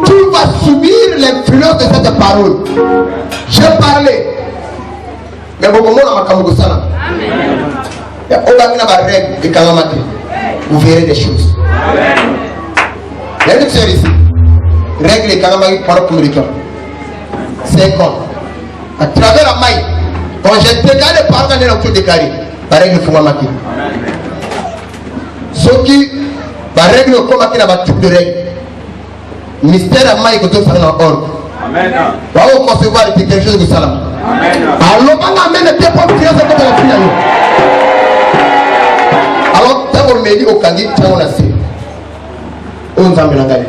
Tu vas subir l'influence de cette parole. J'ai parlé, mais vous verrez des choses. Les lecteurs ici, règle les Kanamari par le communicant. 5 ans. À travers la maille, quand j'ai décalé par la nation décalée, la règle faut marquer. Ce qui, la règle faut marquer la type de règle. Mystère à maille que tu fais dans l'ordre. Amen. Va vous concevoir quelque chose de salam. Amen. Alors, on amène des propres finances à côté de la finale. Alors, tu as dit au Kandi, tu as assez. On s'en met la gagne.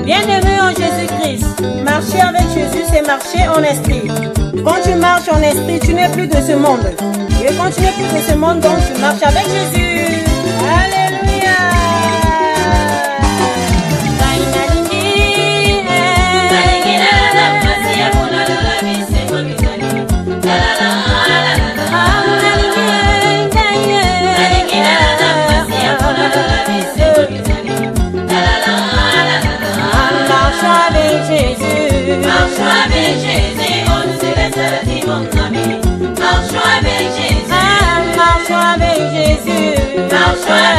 Bienvenue en Jésus-Christ. Marcher avec Jésus, c'est marcher en esprit. Quand tu marches en esprit, tu n'es plus de ce monde. Et quand tu n'es plus de ce monde, donc tu marches avec Jésus. Alléluia. Marchons avec Jésus, on ne se laissera dire mon ami. Marchons avec Jésus. Marchons avec Jésus. Marchons avec